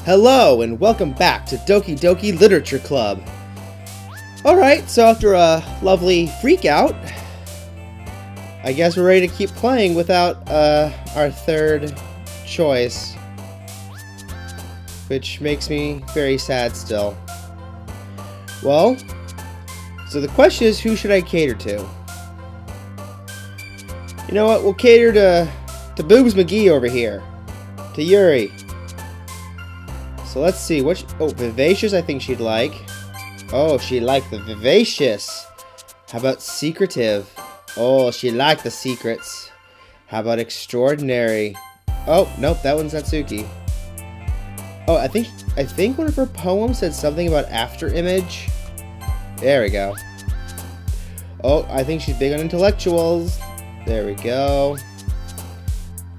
Hello and welcome back to Doki Doki Literature Club. Alright, so after a lovely freak out, I guess we're ready to keep playing without our third choice. Which makes me very sad still. Well, so the question is, who should I cater to? You know what, we'll cater to Boobs McGee over here. To Yuri. So let's see, Vivacious I think she'd like. Oh, she liked the Vivacious. How about Secretive? Oh, she liked the secrets. How about Extraordinary? Oh, nope, that one's Natsuki. Oh, I think one of her poems said something about After Image. There we go. Oh, I think she's big on intellectuals. There we go.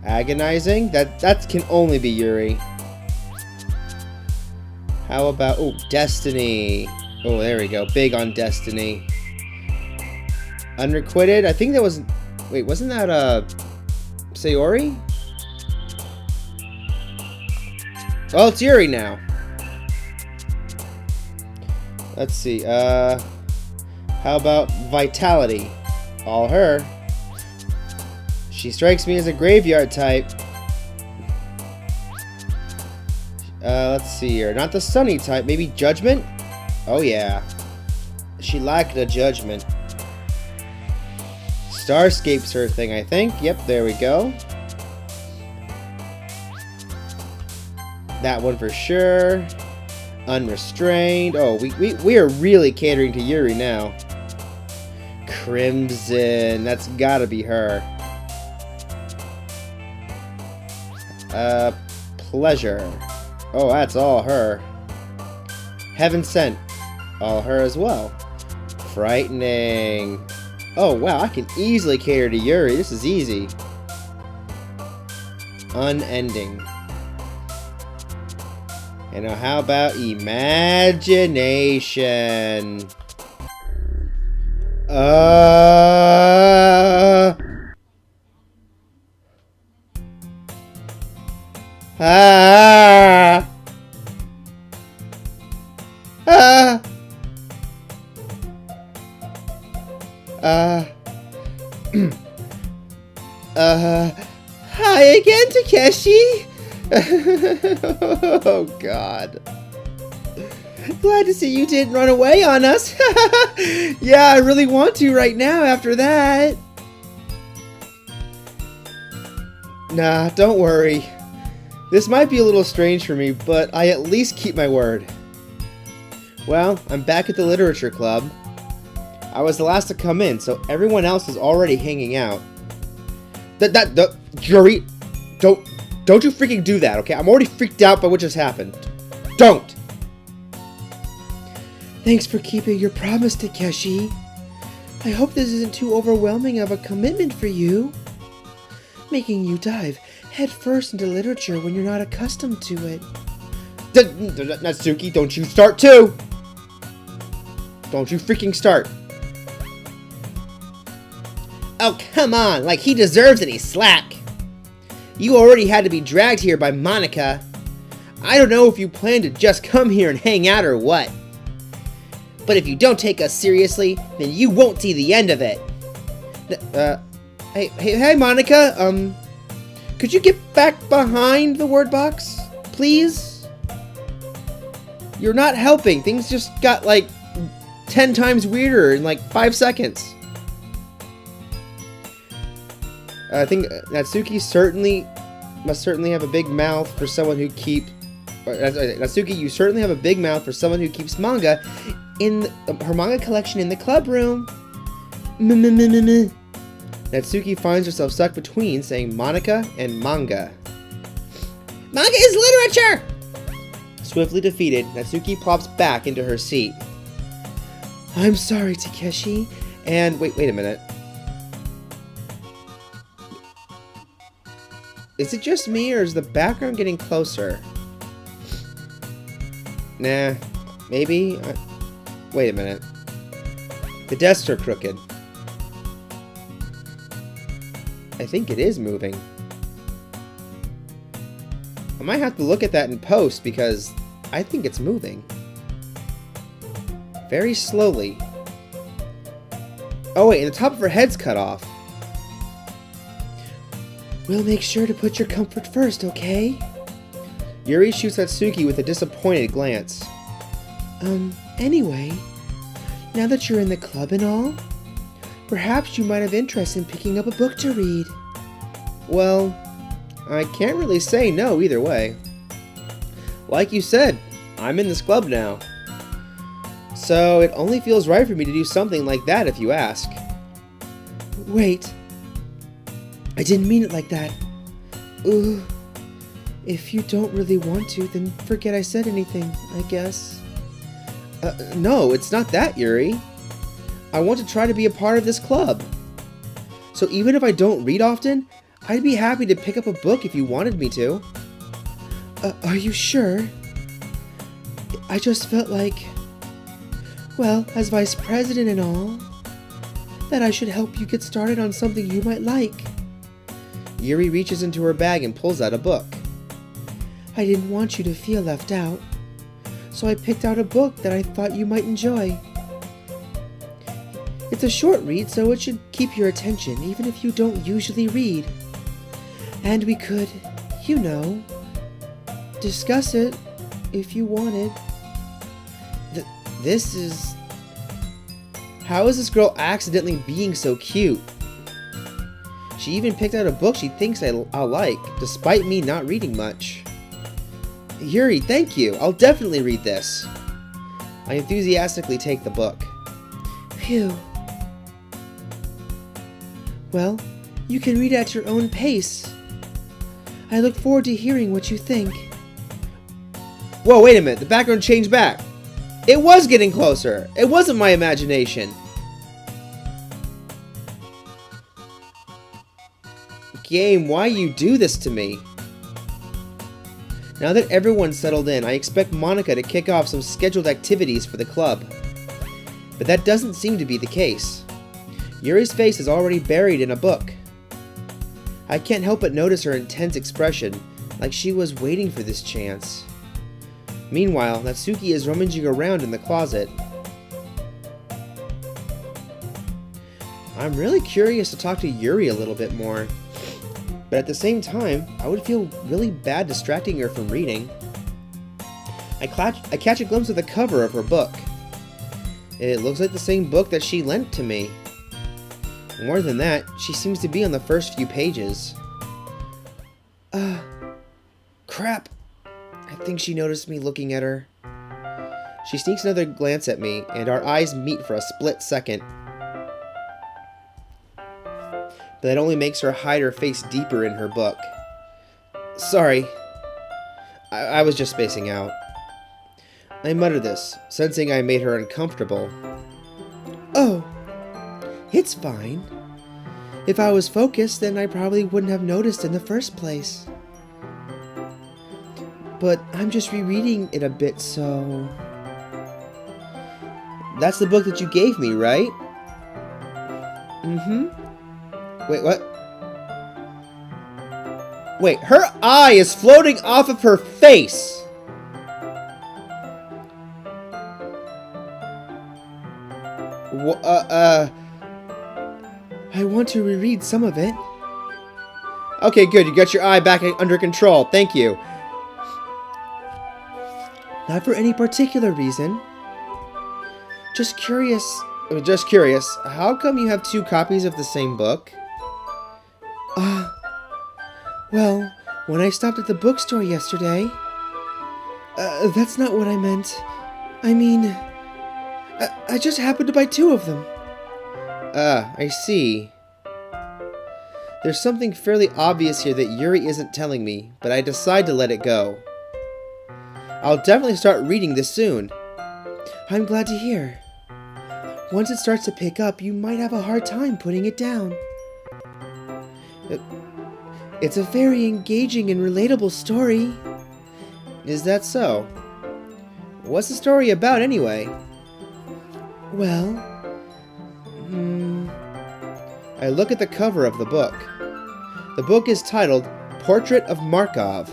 Agonizing? That can only be Yuri. How about, Destiny. Oh, there we go. Big on Destiny. Unrequited? I think that was... Wait, wasn't that, Sayori? Oh, it's Yuri now. Let's see, how about Vitality? All her. She strikes me as a graveyard type. Let's see here. Not the Sunny type. Maybe Judgment? Oh, yeah. She liked the Judgment. Starscape's her thing, I think. Yep, there we go. That one for sure. Unrestrained. Oh, we are really catering to Yuri now. Crimson. That's gotta be her. Pleasure. Oh, that's all her. Heaven Sent. All her as well. Frightening. Oh, wow, I can easily cater to Yuri. This is easy. Unending. And now how about Imagination? Hi again, Takeshi. Oh, God. Glad to see you didn't run away on us. Yeah, I really want to right now after that. Nah, don't worry. This might be a little strange for me, but I at least keep my word. Well, I'm back at the literature club. I was the last to come in, so everyone else is already hanging out. Yuri, don't you freaking do that, okay? I'm already freaked out by what just happened. Don't! Thanks for keeping your promise, Takeshi. I hope this isn't too overwhelming of a commitment for you. Making you dive headfirst into literature when you're not accustomed to it. Natsuki, don't you start too! Don't you freaking start. Oh, come on, like he deserves any slack. You already had to be dragged here by Monica. I don't know if you plan to just come here and hang out or what. But if you don't take us seriously, then you won't see the end of it. Hey, Monica, could you get back behind the word box, please? You're not helping. Things just got, like, 10 times weirder in, like, 5 seconds. I think Natsuki must certainly have a big mouth for someone who Natsuki, you certainly have a big mouth for someone who keeps manga in her manga collection in the club room. Natsuki finds herself stuck between saying Monica and manga. Manga is literature! Swiftly defeated, Natsuki plops back into her seat. I'm sorry, Takeshi. And wait a minute. Is it just me, or is the background getting closer? Nah, maybe? Wait a minute. The desks are crooked. I think it is moving. I might have to look at that in post because I think it's moving. Very slowly. Oh wait, and the top of her head's cut off. We'll make sure to put your comfort first, okay? Yuri shoots at Suki with a disappointed glance. Anyway, now that you're in the club and all, perhaps you might have interest in picking up a book to read. Well, I can't really say no either way. Like you said, I'm in this club now. So it only feels right for me to do something like that if you ask. Wait. I didn't mean it like that. Ooh. If you don't really want to, then forget I said anything, I guess. No, it's not that, Yuri. I want to try to be a part of this club. So even if I don't read often, I'd be happy to pick up a book if you wanted me to. Are you sure? I just felt like, well, as vice president and all, that I should help you get started on something you might like. Yuri reaches into her bag and pulls out a book. I didn't want you to feel left out, so I picked out a book that I thought you might enjoy. It's a short read, so it should keep your attention, even if you don't usually read. And we could, you know, discuss it if you wanted. This is... How is this girl accidentally being so cute? She even picked out a book she thinks I'll like, despite me not reading much. Yuri, thank you. I'll definitely read this. I enthusiastically take the book. Phew. Well, you can read at your own pace. I look forward to hearing what you think. Whoa, wait a minute. The background changed back. It was getting closer. It wasn't my imagination. Game, why you do this to me? Now that everyone's settled in, I expect Monica to kick off some scheduled activities for the club. But that doesn't seem to be the case. Yuri's face is already buried in a book. I can't help but notice her intense expression, like she was waiting for this chance. Meanwhile, Natsuki is rummaging around in the closet. I'm really curious to talk to Yuri a little bit more. But at the same time, I would feel really bad distracting her from reading. I catch a glimpse of the cover of her book. It looks like the same book that she lent to me. More than that, she seems to be on the first few pages. Crap. I think she noticed me looking at her. She sneaks another glance at me, and our eyes meet for a split second. But that only makes her hide her face deeper in her book. Sorry. I was just spacing out. I mutter this, sensing I made her uncomfortable. Oh, it's fine. If I was focused, then I probably wouldn't have noticed in the first place. But I'm just rereading it a bit, so... That's the book that you gave me, right? Mm-hmm. Wait, what? Wait, her eye is floating off of her face! I want to reread some of it. Okay, good. You got your eye back under control. Thank you. Not for any particular reason. Just curious. How come you have 2 copies of the same book? Well, when I stopped at the bookstore yesterday... that's not what I meant. I mean... I just happened to buy 2 of them. I see. There's something fairly obvious here that Yuri isn't telling me, but I decide to let it go. I'll definitely start reading this soon. I'm glad to hear. Once it starts to pick up, you might have a hard time putting it down. It's a very engaging and relatable story. Is that so? What's the story about anyway? Well... I look at the cover of the book. The book is titled Portrait of Markov.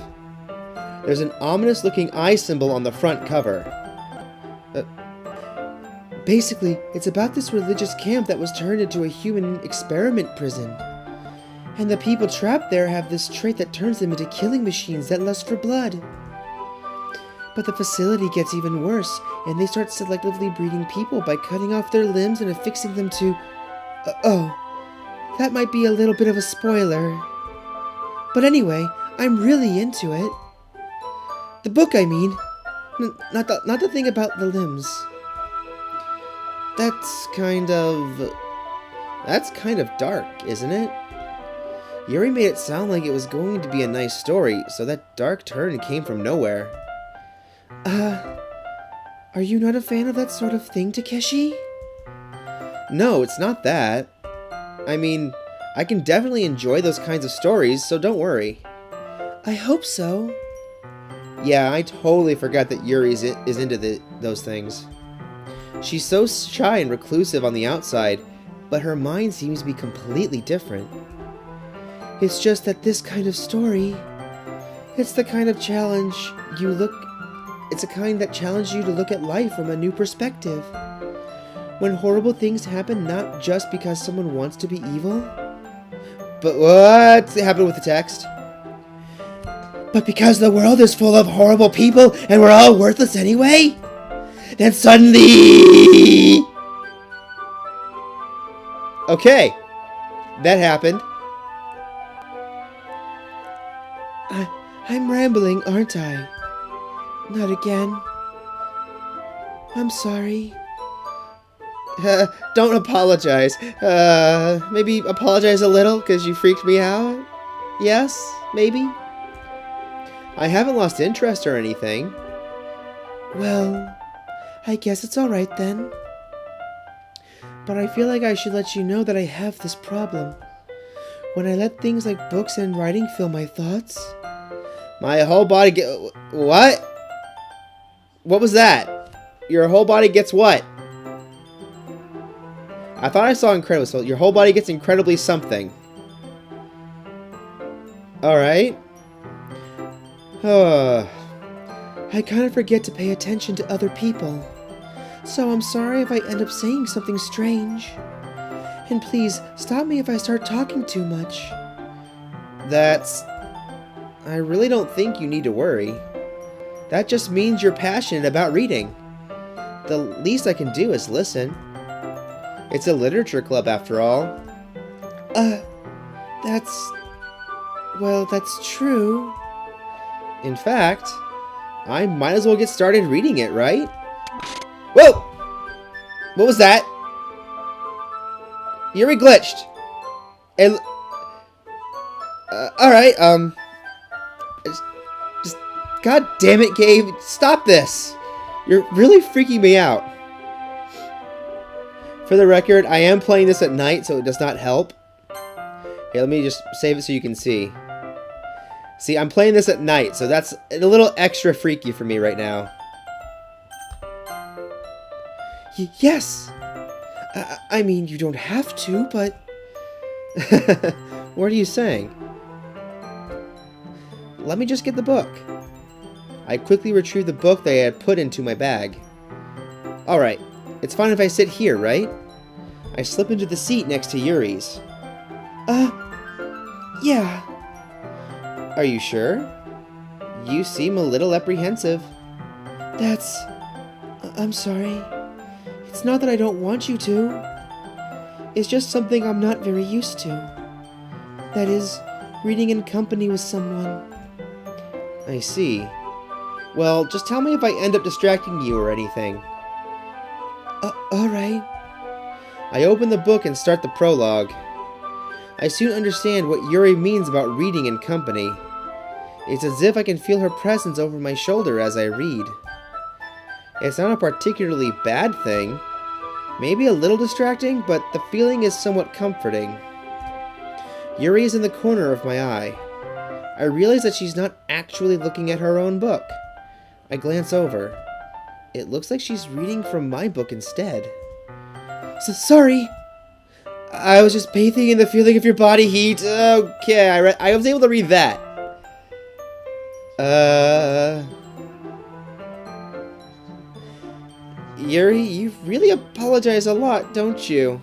There's an ominous-looking eye symbol on the front cover. Basically, it's about this religious camp that was turned into a human experiment prison. And the people trapped there have this trait that turns them into killing machines that lust for blood. But the facility gets even worse, and they start selectively breeding people by cutting off their limbs and affixing them to... oh, that might be a little bit of a spoiler. But anyway, I'm really into it. The book, I mean. Not the thing about the limbs. That's kind of dark, isn't it? Yuri made it sound like it was going to be a nice story, so that dark turn came from nowhere. Are you not a fan of that sort of thing, Takeshi? No, it's not that. I mean, I can definitely enjoy those kinds of stories, so don't worry. I hope so. Yeah, I totally forgot that Yuri is into those things. She's so shy and reclusive on the outside, but her mind seems to be completely different. It's just that this kind of story, it's the kind of challenge it's a kind that challenges you to look at life from a new perspective. When horrible things happen not just because someone wants to be evil. But what happened with the text? But because the world is full of horrible people and we're all worthless anyway? Then suddenly... Okay. That happened. I'm rambling, aren't I? Not again. I'm sorry. Don't apologize. Maybe apologize a little because you freaked me out? Yes? Maybe? I haven't lost interest or anything. Well, I guess it's alright then. But I feel like I should let you know that I have this problem. When I let things like books and writing fill my thoughts... My whole body what? What was that? Your whole body gets what? I thought I saw incredible, so your whole body gets incredibly something. Alright. I kind of forget to pay attention to other people. So I'm sorry if I end up saying something strange. And please, stop me if I start talking too much. I really don't think you need to worry. That just means you're passionate about reading. The least I can do is listen. It's a literature club after all. That's true. In fact, I might as well get started reading it, right? Whoa! What was that? Yuri glitched. Alright, just, god damn it, Gabe, stop this! You're really freaking me out. For the record, I am playing this at night, so it does not help. Here, let me just save it so you can see. See, I'm playing this at night, so that's a little extra freaky for me right now. Yes! I mean, you don't have to, but... What are you saying? Let me just get the book. I quickly retrieved the book that I had put into my bag. Alright, it's fine if I sit here, right? I slip into the seat next to Yuri's. Yeah. Are you sure? You seem a little apprehensive. I'm sorry. It's not that I don't want you to. It's just something I'm not very used to. That is, reading in company with someone. I see. Well, just tell me if I end up distracting you or anything. Alright. I open the book and start the prologue. I soon understand what Yuri means about reading in company. It's as if I can feel her presence over my shoulder as I read. It's not a particularly bad thing. Maybe a little distracting, but the feeling is somewhat comforting. Yuri is in the corner of my eye. I realize that she's not actually looking at her own book. I glance over. It looks like she's reading from my book instead. Sorry! I was just bathing in the feeling of your body heat. Okay, I was able to read that. Yuri, you really apologize a lot, don't you?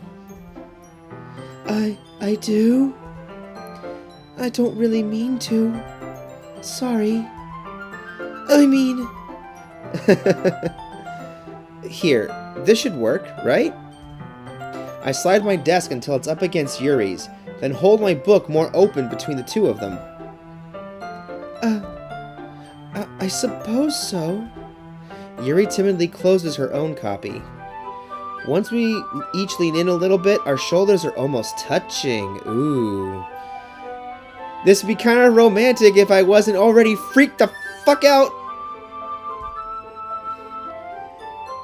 I do? I don't really mean to. Sorry. I mean... Here, this should work, right? I slide my desk until it's up against Yuri's, then hold my book more open between the two of them. I suppose so. Yuri timidly closes her own copy. Once we each lean in a little bit, our shoulders are almost touching. Ooh. This would be kind of romantic if I wasn't already freaked the fuck out.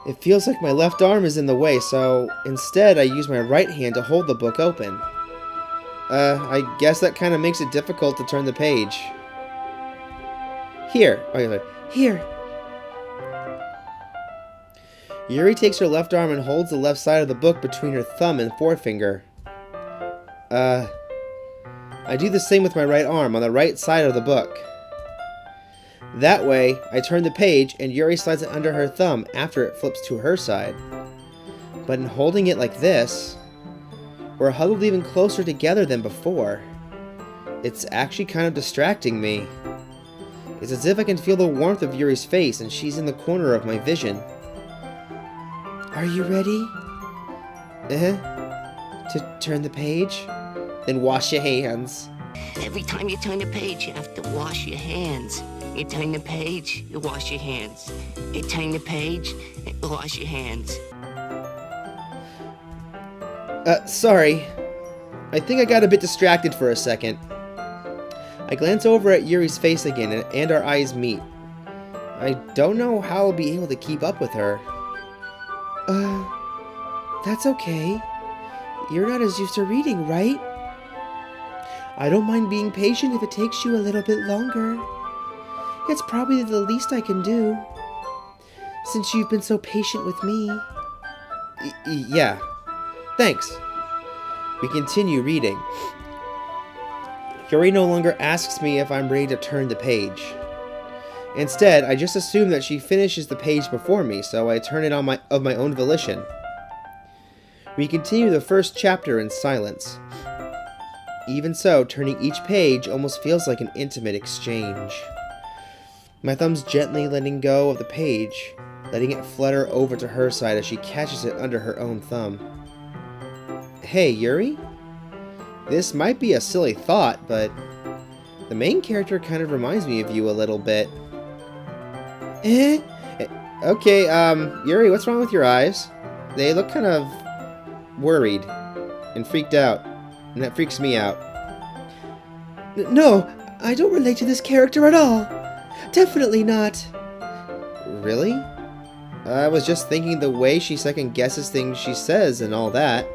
It feels like my left arm is in the way, so instead I use my right hand to hold the book open. I guess that kind of makes it difficult to turn the page. Here. Here. Yuri takes her left arm and holds the left side of the book between her thumb and forefinger. I do the same with my right arm on the right side of the book. That way, I turn the page and Yuri slides it under her thumb after it flips to her side. But in holding it like this, we're huddled even closer together than before. It's actually kind of distracting me. It's as if I can feel the warmth of Yuri's face and she's in the corner of my vision. Are you ready? To turn the page? Then wash your hands. Every time you turn the page, you have to wash your hands. You turn the page, you wash your hands. You turn the page, you wash your hands. Sorry. I think I got a bit distracted for a second. I glance over at Yuri's face again, and our eyes meet. I don't know how I'll be able to keep up with her. That's okay. You're not as used to reading, right? I don't mind being patient if it takes you a little bit longer. It's probably the least I can do, since you've been so patient with me. Yeah. Thanks. We continue reading. Yuri no longer asks me if I'm ready to turn the page. Instead, I just assume that she finishes the page before me, so I turn it of my own volition. We continue the first chapter in silence. Even so, turning each page almost feels like an intimate exchange. My thumb's gently letting go of the page, letting it flutter over to her side as she catches it under her own thumb. Hey, Yuri? This might be a silly thought, but the main character kind of reminds me of you a little bit. Okay, Yuri, what's wrong with your eyes? They look kind of worried and freaked out, and that freaks me out. No, I don't relate to this character at all. Definitely not. Really? I was just thinking the way she second guesses things she says and all that.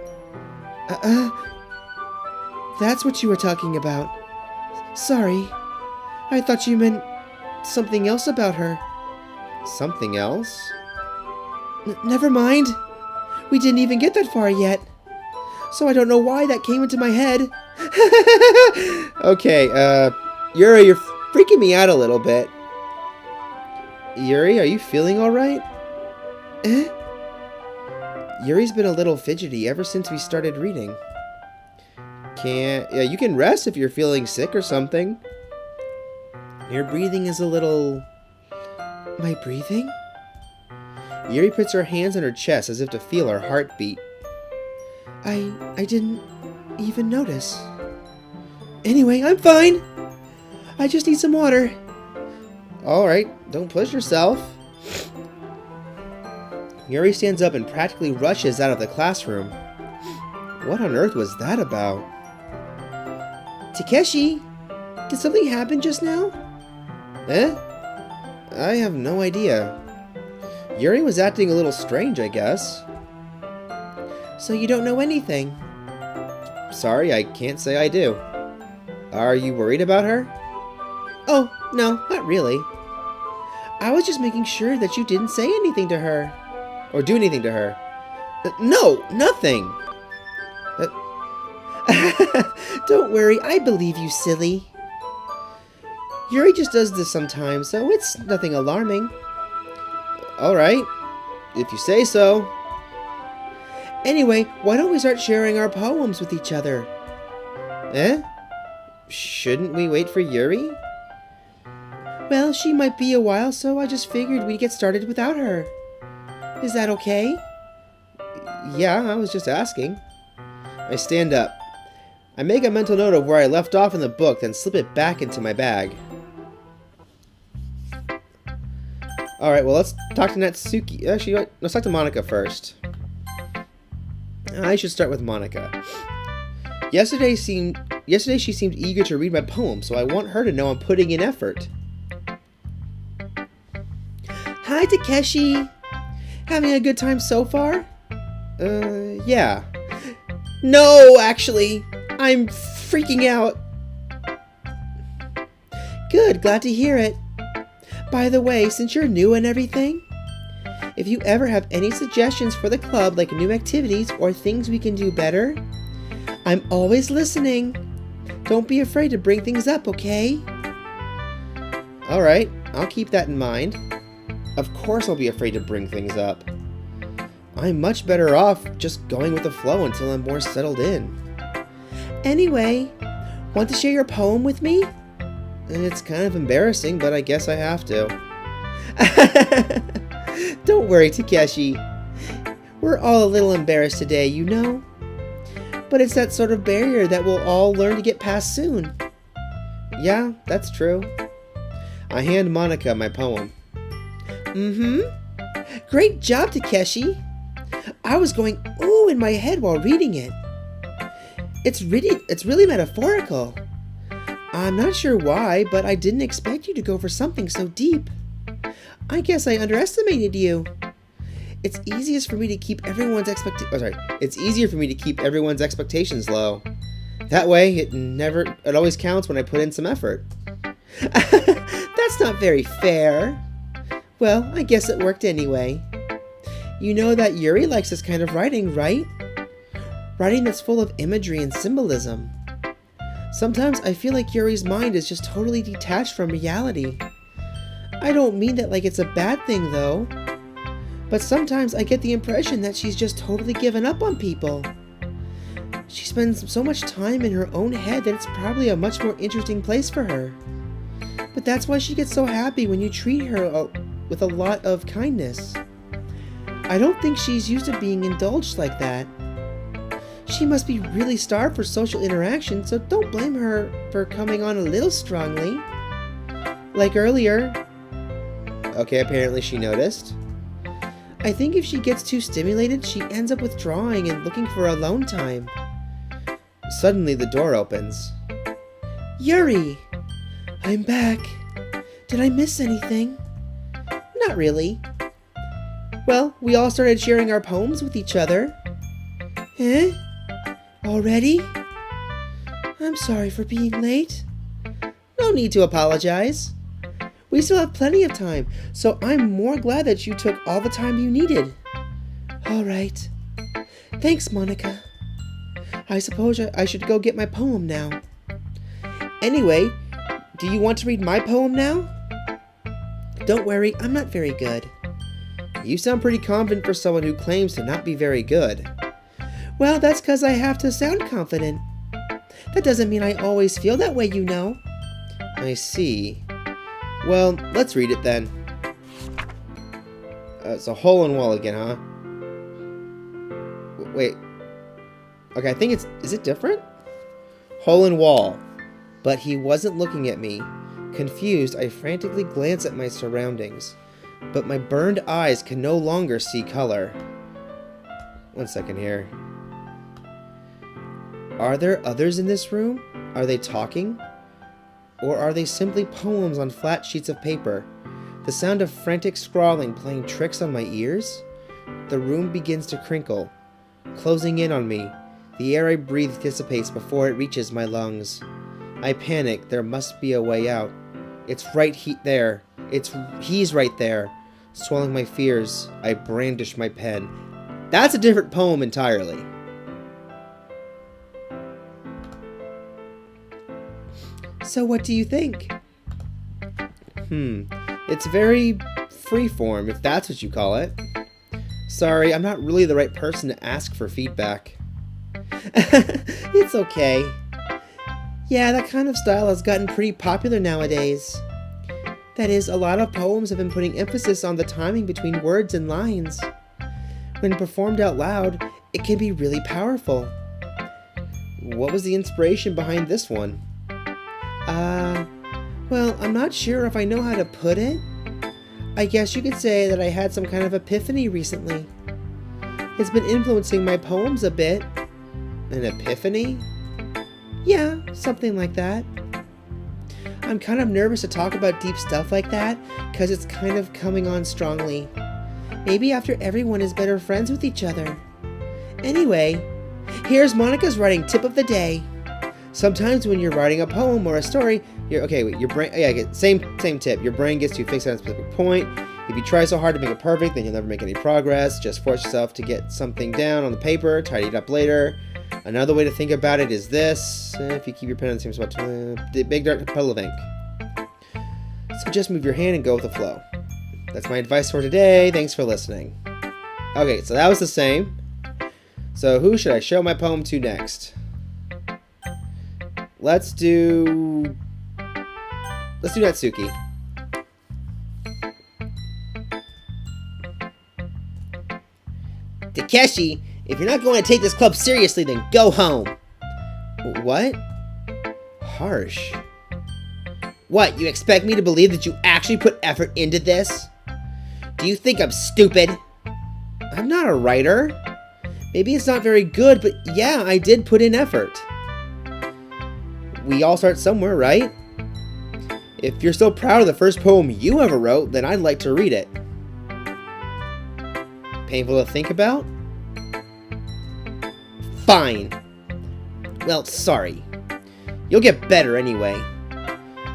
That's what you were talking about. Sorry. I thought you meant something else about her. Something else? Never mind. We didn't even get that far yet. So I don't know why that came into my head. Okay, Yuri, you're freaking me out a little bit. Yuri, are you feeling alright? Yuri's been a little fidgety ever since we started reading. Yeah, you can rest if you're feeling sick or something. Your breathing is a little... My breathing? Yuri puts her hands on her chest as if to feel her heartbeat. I didn't even notice. Anyway, I'm fine. I just need some water. Alright, don't push yourself. Yuri stands up and practically rushes out of the classroom. What on earth was that about? Takeshi, did something happen just now? I have no idea. Yuri was acting a little strange, I guess. So you don't know anything? Sorry, I can't say I do. Are you worried about her? Oh, no, not really. I was just making sure that you didn't say anything to her. Or do anything to her. No, nothing. Don't worry, I believe you, silly. Yuri just does this sometimes, so it's nothing alarming. Alright, if you say so. Anyway, why don't we start sharing our poems with each other? Eh? Shouldn't we wait for Yuri? Well, she might be a while, so I just figured we'd get started without her. Is that okay? Yeah, I was just asking. I stand up. I make a mental note of where I left off in the book, then slip it back into my bag. Alright, well, let's talk to Natsuki. Actually, let's talk to Monica first. I should start with Monica. Yesterday she seemed eager to read my poem, so I want her to know I'm putting in effort. Hi, Takeshi! Having a good time so far? Yeah. No, actually! I'm freaking out! Good, glad to hear it. By the way, since you're new and everything, if you ever have any suggestions for the club, like new activities or things we can do better, I'm always listening. Don't be afraid to bring things up, okay? Alright, I'll keep that in mind. Of course I'll be afraid to bring things up. I'm much better off just going with the flow until I'm more settled in. Anyway, want to share your poem with me? It's kind of embarrassing, but I guess I have to. Don't worry, Takeshi. We're all a little embarrassed today, you know? But it's that sort of barrier that we'll all learn to get past soon. Yeah, that's true. I hand Monica my poem. Great job, Takeshi. I was going ooh in my head while reading it. It's really metaphorical. I'm not sure why, but I didn't expect you to go for something so deep. I guess I underestimated you. It's easier for me to keep everyone's expectations low. That way, it always counts when I put in some effort. That's not very fair. Well, I guess it worked anyway. You know that Yuri likes this kind of writing, right? Writing that's full of imagery and symbolism. Sometimes I feel like Yuri's mind is just totally detached from reality. I don't mean that like it's a bad thing, though. But sometimes I get the impression that she's just totally given up on people. She spends so much time in her own head that it's probably a much more interesting place for her. But that's why she gets so happy when you treat her with a lot of kindness. I don't think she's used to being indulged like that. She must be really starved for social interaction, so don't blame her for coming on a little strongly. Like earlier. Okay, apparently she noticed. I think if she gets too stimulated, she ends up withdrawing and looking for alone time. Suddenly the door opens. Yuri! I'm back. Did I miss anything? Not really. Well, we all started sharing our poems with each other. Eh? Already? I'm sorry for being late. No need to apologize. We still have plenty of time, so I'm more glad that you took all the time you needed. All right. Thanks, Monica. I suppose I should go get my poem now. Anyway, do you want to read my poem now? Don't worry, I'm not very good. You sound pretty confident for someone who claims to not be very good. Well, that's because I have to sound confident. That doesn't mean I always feel that way, you know. I see. Well, let's read it then. It's a hole in wall again, huh? Wait. Okay, I think is it different? Hole in wall. But he wasn't looking at me. Confused, I frantically glance at my surroundings. But my burned eyes can no longer see color. One second here. Are there others in this room? Are they talking? Or are they simply poems on flat sheets of paper? The sound of frantic scrawling playing tricks on my ears? The room begins to crinkle, closing in on me. The air I breathe dissipates before it reaches my lungs. I panic. There must be a way out. It's right there. He's right there. Swallowing my fears, I brandish my pen. That's a different poem entirely. So what do you think? It's very freeform, if that's what you call it. Sorry, I'm not really the right person to ask for feedback. It's okay. Yeah, that kind of style has gotten pretty popular nowadays. That is, a lot of poems have been putting emphasis on the timing between words and lines. When performed out loud, it can be really powerful. What was the inspiration behind this one? Well, I'm not sure if I know how to put it. I guess you could say that I had some kind of epiphany recently. It's been influencing my poems a bit. An epiphany? Yeah, something like that. I'm kind of nervous to talk about deep stuff like that, because it's kind of coming on strongly. Maybe after everyone is better friends with each other. Anyway, here's Monica's writing tip of the day. Sometimes when you're writing a poem or a story, your brain, same tip. Your brain gets too fixated on a specific point. If you try so hard to make it perfect, then you'll never make any progress. Just force yourself to get something down on the paper, tidy it up later. Another way to think about it is this. If you keep your pen on the same spot, the big dark puddle of ink. So just move your hand and go with the flow. That's my advice for today. Thanks for listening. Okay, so that was the same. So who should I show my poem to next? Let's do Natsuki. Takeshi, if you're not going to take this club seriously, then go home. What? Harsh. What, you expect me to believe that you actually put effort into this? Do you think I'm stupid? I'm not a writer. Maybe it's not very good, but yeah, I did put in effort. We all start somewhere, right? If you're so proud of the first poem you ever wrote, then I'd like to read it. Painful to think about? Fine. Well, sorry. You'll get better anyway.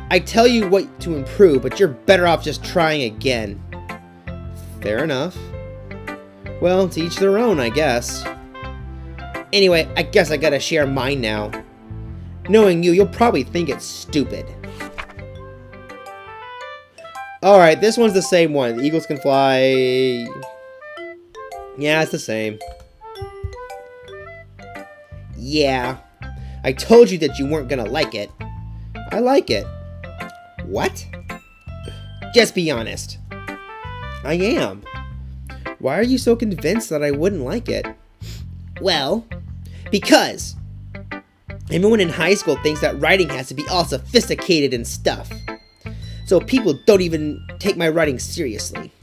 I tell you what to improve, but you're better off just trying again. Fair enough. Well, to each their own, I guess. Anyway, I guess I gotta share mine now. Knowing you, you'll probably think it's stupid. Alright, this one's the same one. The eagles can fly. Yeah, it's the same. Yeah. I told you that you weren't gonna like it. I like it. What? Just be honest. I am. Why are you so convinced that I wouldn't like it? Well, because everyone in high school thinks that writing has to be all sophisticated and stuff. So people don't even take my writing seriously.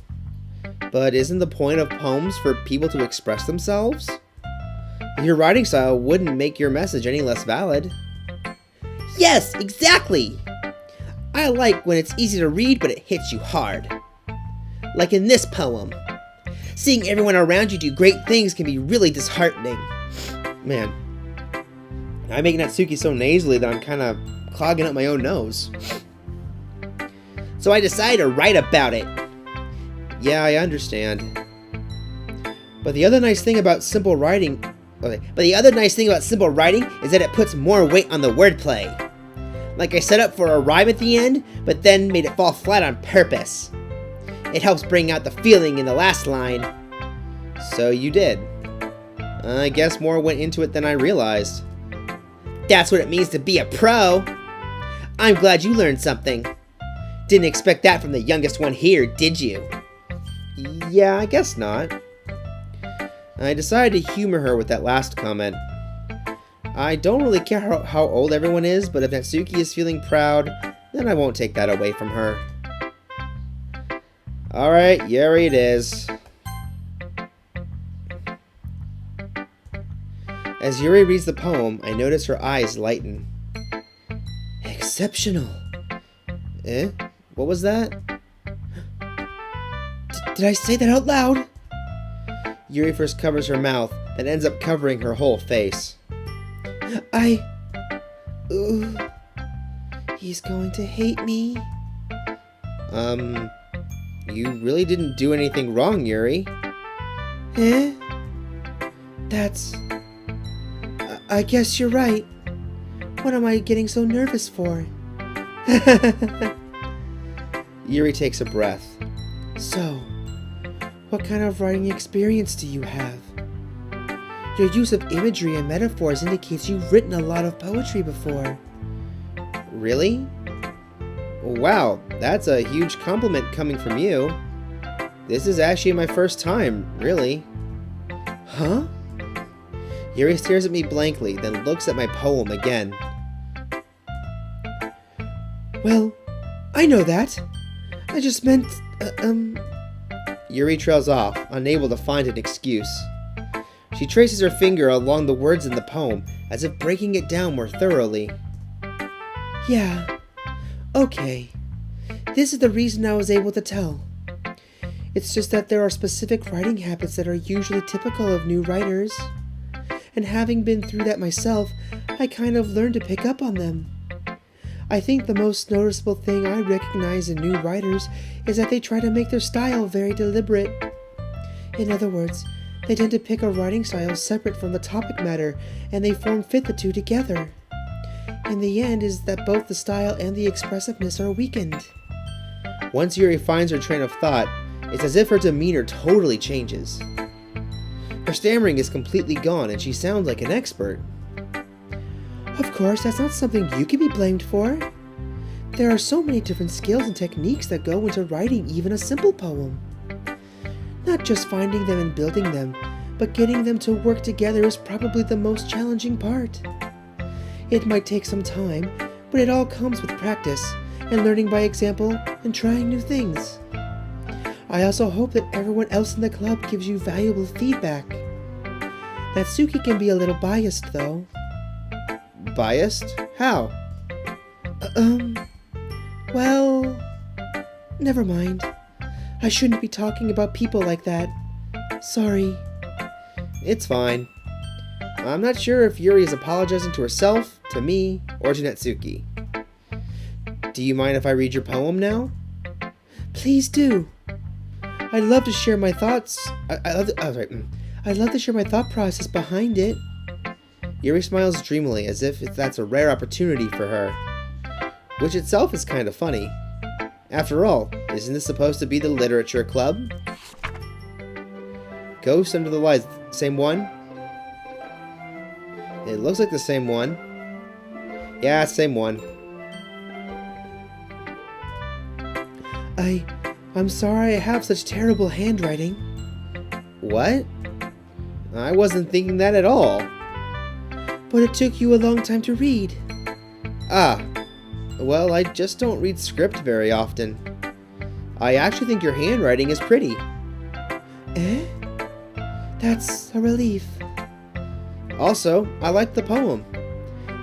But isn't the point of poems for people to express themselves? Your writing style wouldn't make your message any less valid. Yes, exactly! I like when it's easy to read, but it hits you hard. Like in this poem. Seeing everyone around you do great things can be really disheartening. Man, I make Natsuki so nasally that I'm kind of clogging up my own nose. So I decided to write about it. Yeah, I understand. But the other nice thing about simple writing is that it puts more weight on the wordplay. Like I set up for a rhyme at the end, but then made it fall flat on purpose. It helps bring out the feeling in the last line. So you did. I guess more went into it than I realized. That's what it means to be a pro. I'm glad you learned something. Didn't expect that from the youngest one here, did you? Yeah, I guess not. I decided to humor her with that last comment. I don't really care how old everyone is, but if Natsuki is feeling proud, then I won't take that away from her. Alright, Yuri it is. As Yuri reads the poem, I notice her eyes lighten. Exceptional. Eh? What was that? Did I say that out loud? Yuri first covers her mouth, then ends up covering her whole face. He's going to hate me. You really didn't do anything wrong, Yuri. Eh? I guess you're right. What am I getting so nervous for? Yuri takes a breath. So, what kind of writing experience do you have? Your use of imagery and metaphors indicates you've written a lot of poetry before. Really? Wow, that's a huge compliment coming from you. This is actually my first time, really. Huh? Yuri stares at me blankly, then looks at my poem again. Well, I know that. I just meant, Yuri trails off, unable to find an excuse. She traces her finger along the words in the poem, as if breaking it down more thoroughly. Yeah. Okay. This is the reason I was able to tell. It's just that there are specific writing habits that are usually typical of new writers. And having been through that myself, I kind of learned to pick up on them. I think the most noticeable thing I recognize in new writers is that they try to make their style very deliberate. In other words, they tend to pick a writing style separate from the topic matter, and they fit the two together. In the end is that both the style and the expressiveness are weakened. Once Yuri finds her train of thought, it's as if her demeanor totally changes. Her stammering is completely gone and she sounds like an expert. Of course, that's not something you can be blamed for. There are so many different skills and techniques that go into writing even a simple poem. Not just finding them and building them, but getting them to work together is probably the most challenging part. It might take some time, but it all comes with practice and learning by example and trying new things. I also hope that everyone else in the club gives you valuable feedback. Natsuki can be a little biased though. Biased? How? Well, never mind. I shouldn't be talking about people like that. Sorry. It's fine. I'm not sure if Yuri is apologizing to herself, to me, or to Natsuki. Do you mind if I read your poem now? Please do. I'd love to share my thoughts. I'd love to share my thought process behind it. Yuri smiles dreamily as if that's a rare opportunity for her, which itself is kind of funny. After all, isn't this supposed to be the literature club? Ghost Under the Lights, same one? It looks like the same one. Yeah, same one. I'm sorry I have such terrible handwriting. What? I wasn't thinking that at all. But it took you a long time to read. Ah. Well, I just don't read script very often. I actually think your handwriting is pretty. Eh? That's a relief. Also, I like the poem.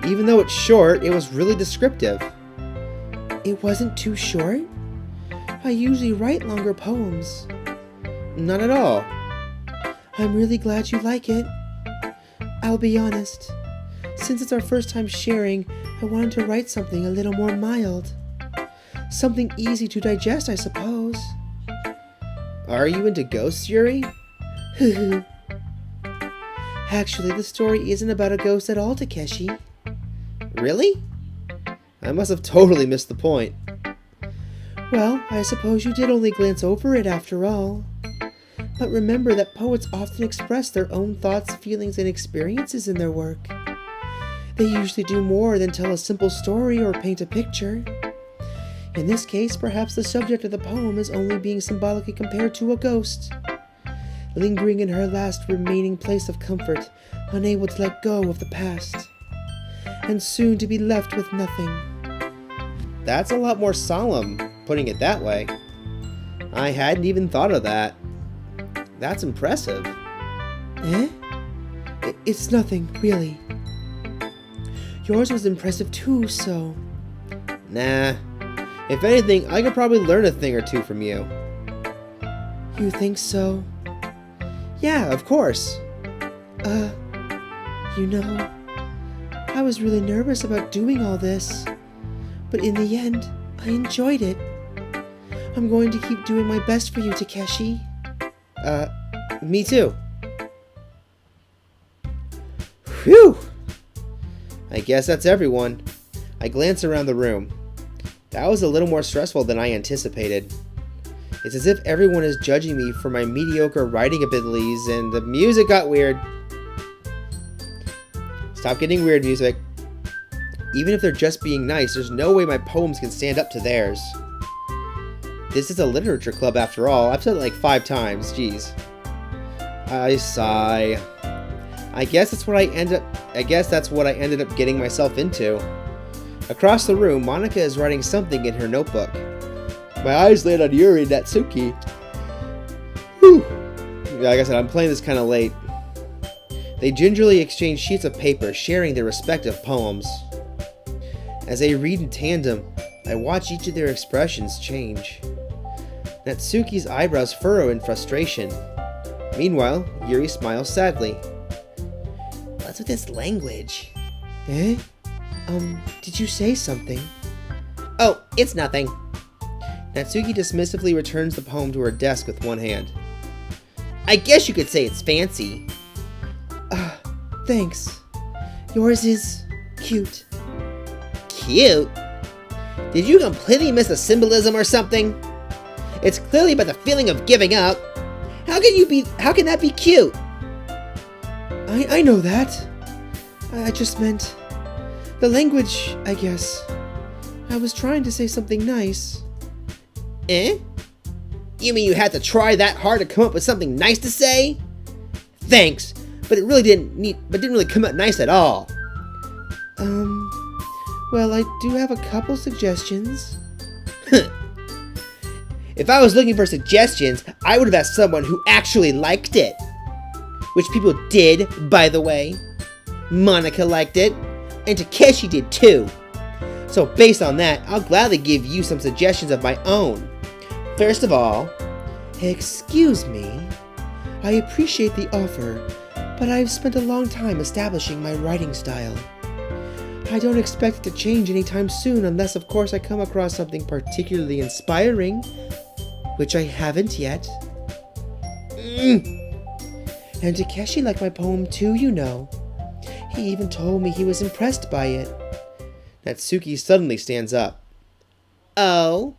Even though it's short, it was really descriptive. It wasn't too short? I usually write longer poems. Not at all. I'm really glad you like it. I'll be honest. Since it's our first time sharing, I wanted to write something a little more mild. Something easy to digest, I suppose. Are you into ghosts, Yuri? Actually, the story isn't about a ghost at all, Takeshi. Really? I must have totally missed the point. Well, I suppose you did only glance over it after all. But remember that poets often express their own thoughts, feelings, and experiences in their work. They usually do more than tell a simple story or paint a picture. In this case, perhaps the subject of the poem is only being symbolically compared to a ghost, lingering in her last remaining place of comfort, unable to let go of the past, and soon to be left with nothing. That's a lot more solemn, putting it that way. I hadn't even thought of that. That's impressive. Eh? It's nothing, really. Yours was impressive too, so... Nah. If anything, I could probably learn a thing or two from you. You think so? Yeah, of course. You know, I was really nervous about doing all this, but in the end, I enjoyed it. I'm going to keep doing my best for you, Takeshi. Me too. Phew! I guess that's everyone. I glance around the room. That was a little more stressful than I anticipated. It's as if everyone is judging me for my mediocre writing abilities, and the music got weird. Stop getting weird, music. Even if they're just being nice, there's no way my poems can stand up to theirs. This is a literature club after all. I've said it like 5 times, jeez. I sigh. I guess that's what I ended up getting myself into. Across the room, Monica is writing something in her notebook. My eyes land on Yuri and Natsuki. Whew. Yeah, like I said, I'm playing this kind of late. They gingerly exchange sheets of paper, sharing their respective poems. As they read in tandem, I watch each of their expressions change. Natsuki's eyebrows furrow in frustration. Meanwhile, Yuri smiles sadly. What's with this language? Eh? Did you say something? Oh, it's nothing. Natsuki dismissively returns the poem to her desk with one hand. I guess you could say it's fancy. Thanks. Yours is cute. Cute? Did you completely miss the symbolism or something? It's clearly about the feeling of giving up. How can that be cute? I know that. I just meant the language, I guess. I was trying to say something nice. Eh? You mean you had to try that hard to come up with something nice to say? Thanks, but it really didn't really come out nice at all. Well, I do have a couple suggestions. If I was looking for suggestions, I would have asked someone who actually liked it. Which people did, by the way. Monica liked it, and Takeshi did too. So based on that, I'll gladly give you some suggestions of my own. First of all, excuse me. I appreciate the offer, but I've spent a long time establishing my writing style. I don't expect it to change anytime soon unless, of course, I come across something particularly inspiring, which I haven't yet. And Takeshi liked my poem too, you know. He even told me he was impressed by it. Natsuki suddenly stands up. Oh?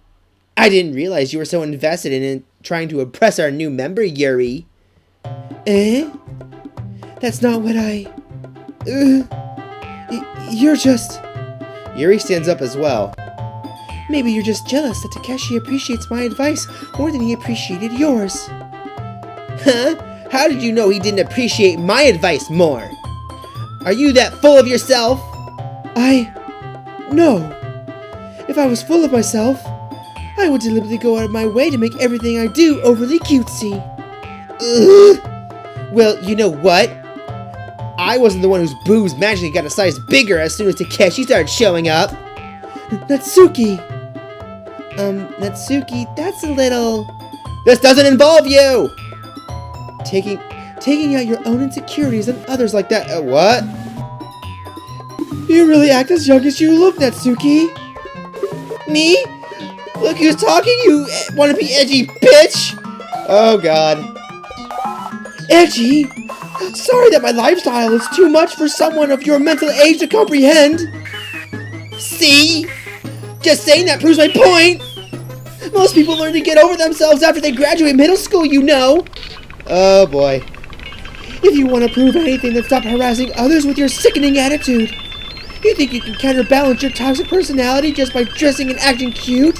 I didn't realize you were so invested in trying to impress our new member, Yuri. Eh? That's not what you're just... Yuri stands up as well. Maybe you're just jealous that Takeshi appreciates my advice more than he appreciated yours. Huh? How did you know he didn't appreciate my advice more? Are you that full of yourself? No. If I was full of myself, I would deliberately go out of my way to make everything I do overly cutesy. Ugh. Well, you know what? I wasn't the one whose boobs magically got a size bigger as soon as Takeshi started showing up. Natsuki! Natsuki, that's a little... This doesn't involve you! Taking out your own insecurities on others like that... what? You really act as young as you look, Natsuki! Me? Look who's talking, you wanna be edgy bitch! Oh god. Edgy? Sorry that my lifestyle is too much for someone of your mental age to comprehend. See? Just saying that proves my point. Most people learn to get over themselves after they graduate middle school, you know. Oh boy. If you want to prove anything, then stop harassing others with your sickening attitude. You think you can counterbalance your toxic personality just by dressing and acting cute?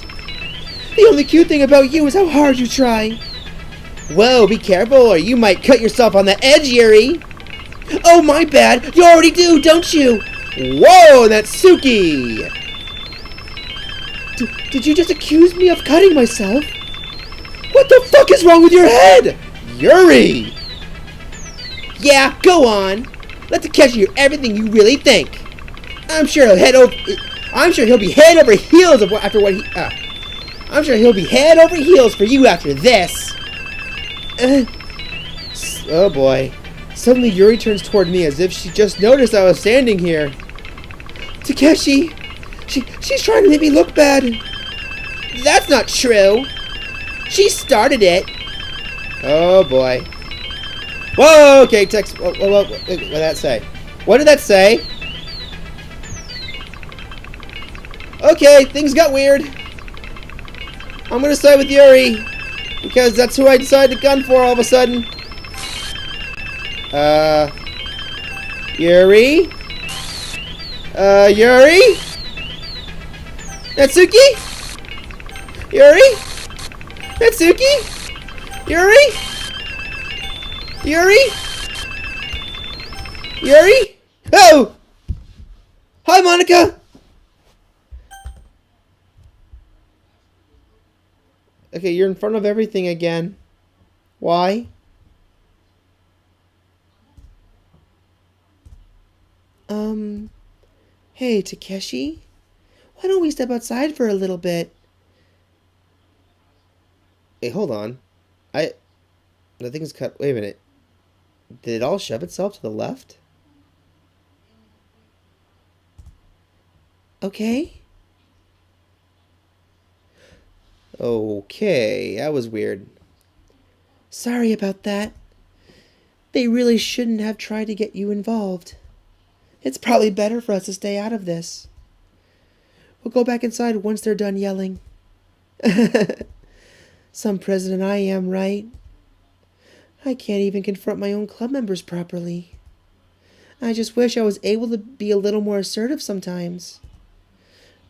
The only cute thing about you is how hard you try. Whoa, be careful or you might cut yourself on the edge, Yuri. Oh, my bad. You already do, don't you? Whoa, Natsuki! Did you just accuse me of cutting myself? What the fuck is wrong with your head? Yuri! Yeah, go on. Let Takeshi hear everything you really think. I'm sure he'll be head over heels I'm sure he'll be head over heels for you after this. Oh boy. Suddenly Yuri turns toward me as if she just noticed I was standing here. Takeshi, she's trying to make me look bad. That's not true. She started it. Oh boy. Whoa, okay, text. What did that say? What did that say? Okay, things got weird. I'm gonna side with Yuri. Because that's who I decided to gun for all of a sudden. Yuri? Yuri? Natsuki? Yuri? Natsuki? Yuri? Yuri? Yuri? Oh! Hi, Monica! Okay, you're in front of everything again. Why? Hey, Takeshi? Why don't we step outside for a little bit? Hey, hold on. The thing's cut. Wait a minute. Did it all shove itself to the left? Okay. Okay, that was weird. Sorry about that. They really shouldn't have tried to get you involved. It's probably better for us to stay out of this. We'll go back inside once they're done yelling. Some president I am, right? I can't even confront my own club members properly. I just wish I was able to be a little more assertive sometimes.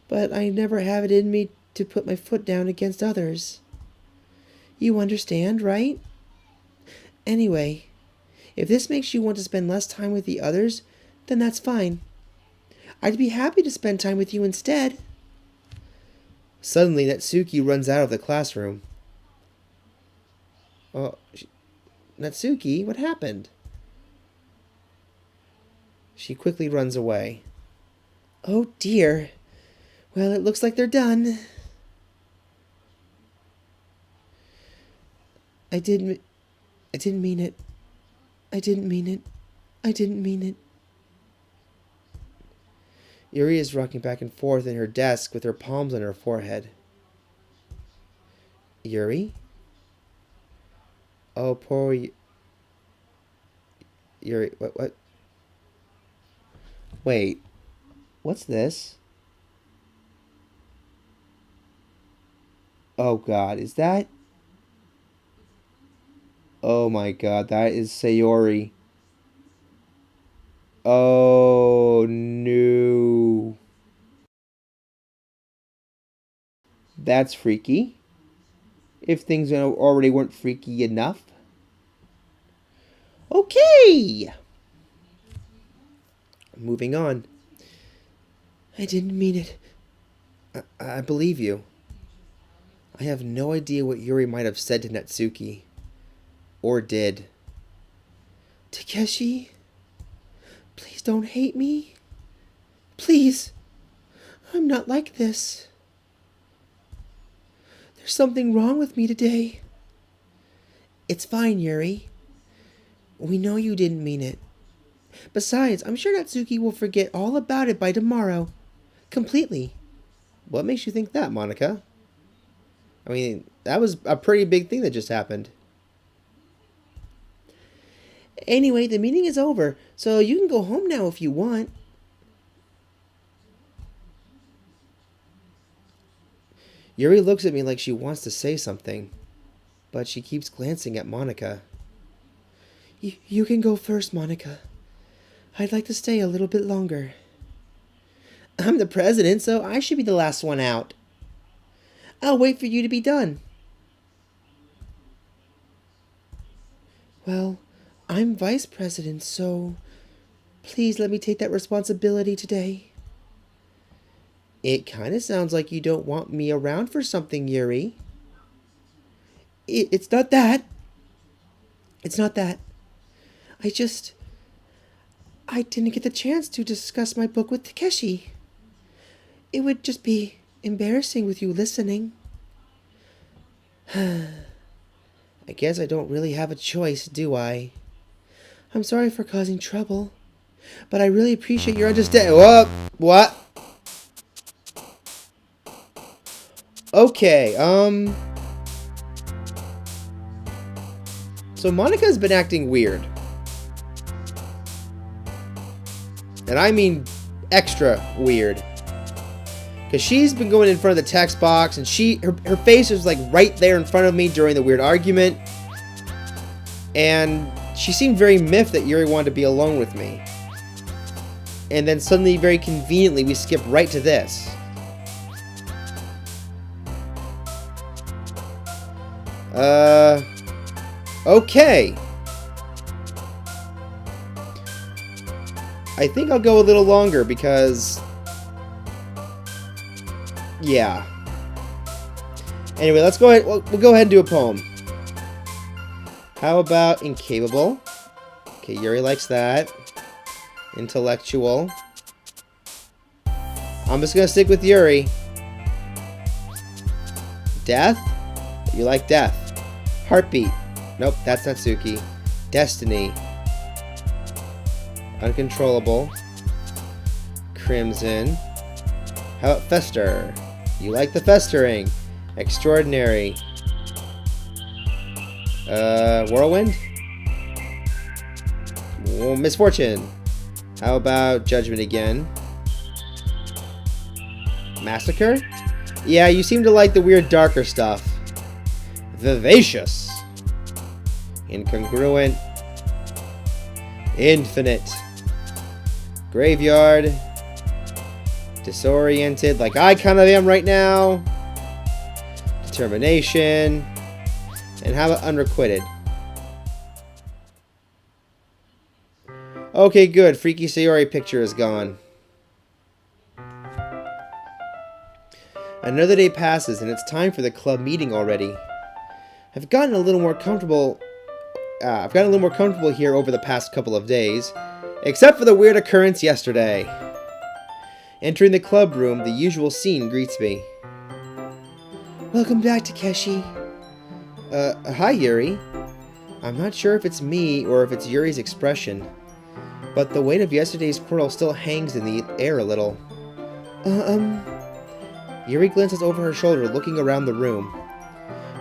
But I never have it in me to put my foot down against others. You understand, right? Anyway, if this makes you want to spend less time with the others, then that's fine. I'd be happy to spend time with you instead. Suddenly, Natsuki runs out of the classroom. Oh, Natsuki, what happened? She quickly runs away. Oh dear. Well, it looks like they're done. I didn't mean it. I didn't mean it. I didn't mean it. Yuri is rocking back and forth in her desk with her palms on her forehead. Yuri? Oh, poor Yuri. What? Wait. What's this? Oh, God. Is that... Oh, my God. That is Sayori. Oh, no. That's freaky. If things already weren't freaky enough. Okay. Moving on. I didn't mean it. I believe you. I have no idea what Yuri might have said to Natsuki. Or did. Takeshi? Please don't hate me. Please. I'm not like this. There's something wrong with me today. It's fine, Yuri. We know you didn't mean it. Besides, I'm sure Natsuki will forget all about it by tomorrow. Completely. What makes you think that, Monica? I mean, that was a pretty big thing that just happened. Anyway, the meeting is over, so you can go home now if you want. Yuri looks at me like she wants to say something, but she keeps glancing at Monica. You can go first, Monica. I'd like to stay a little bit longer. I'm the president, so I should be the last one out. I'll wait for you to be done. Well, I'm vice president, so please let me take that responsibility today. It kind of sounds like you don't want me around for something, Yuri. It's not that. It's not that. I didn't get the chance to discuss my book with Takeshi. It would just be embarrassing with you listening. I guess I don't really have a choice, do I? I'm sorry for causing trouble, but I really appreciate your understanding. What? Okay, so Monica's been acting weird. And I mean extra weird. Because she's been going in front of the text box, and her face was like right there in front of me during the weird argument. And she seemed very miffed that Yuri wanted to be alone with me. And then suddenly, very conveniently, we skip right to this. Okay. I think I'll go a little longer because... yeah. Anyway, let's go ahead. We'll go ahead and do a poem. How about incapable? Okay, Yuri likes that. Intellectual. I'm just gonna stick with Yuri. Death? You like death. Heartbeat. Nope, that's Natsuki. Destiny. Uncontrollable. Crimson. How about fester? You like the festering. Extraordinary. Whirlwind? Oh, misfortune. How about judgment again? Massacre? Yeah, you seem to like the weird darker stuff. Vivacious. Incongruent. Infinite. Graveyard. Disoriented, like I kind of am right now. Determination. And how about unrequited? Okay, good. Freaky Sayori picture is gone. Another day passes, and it's time for the club meeting already. I've gotten a little more comfortable here over the past couple of days, except for the weird occurrence yesterday. Entering the club room, the usual scene greets me. Welcome back, Takeshi. Hi, Yuri. I'm not sure if it's me or if it's Yuri's expression, but the weight of yesterday's quarrel still hangs in the air a little. Yuri glances over her shoulder, looking around the room.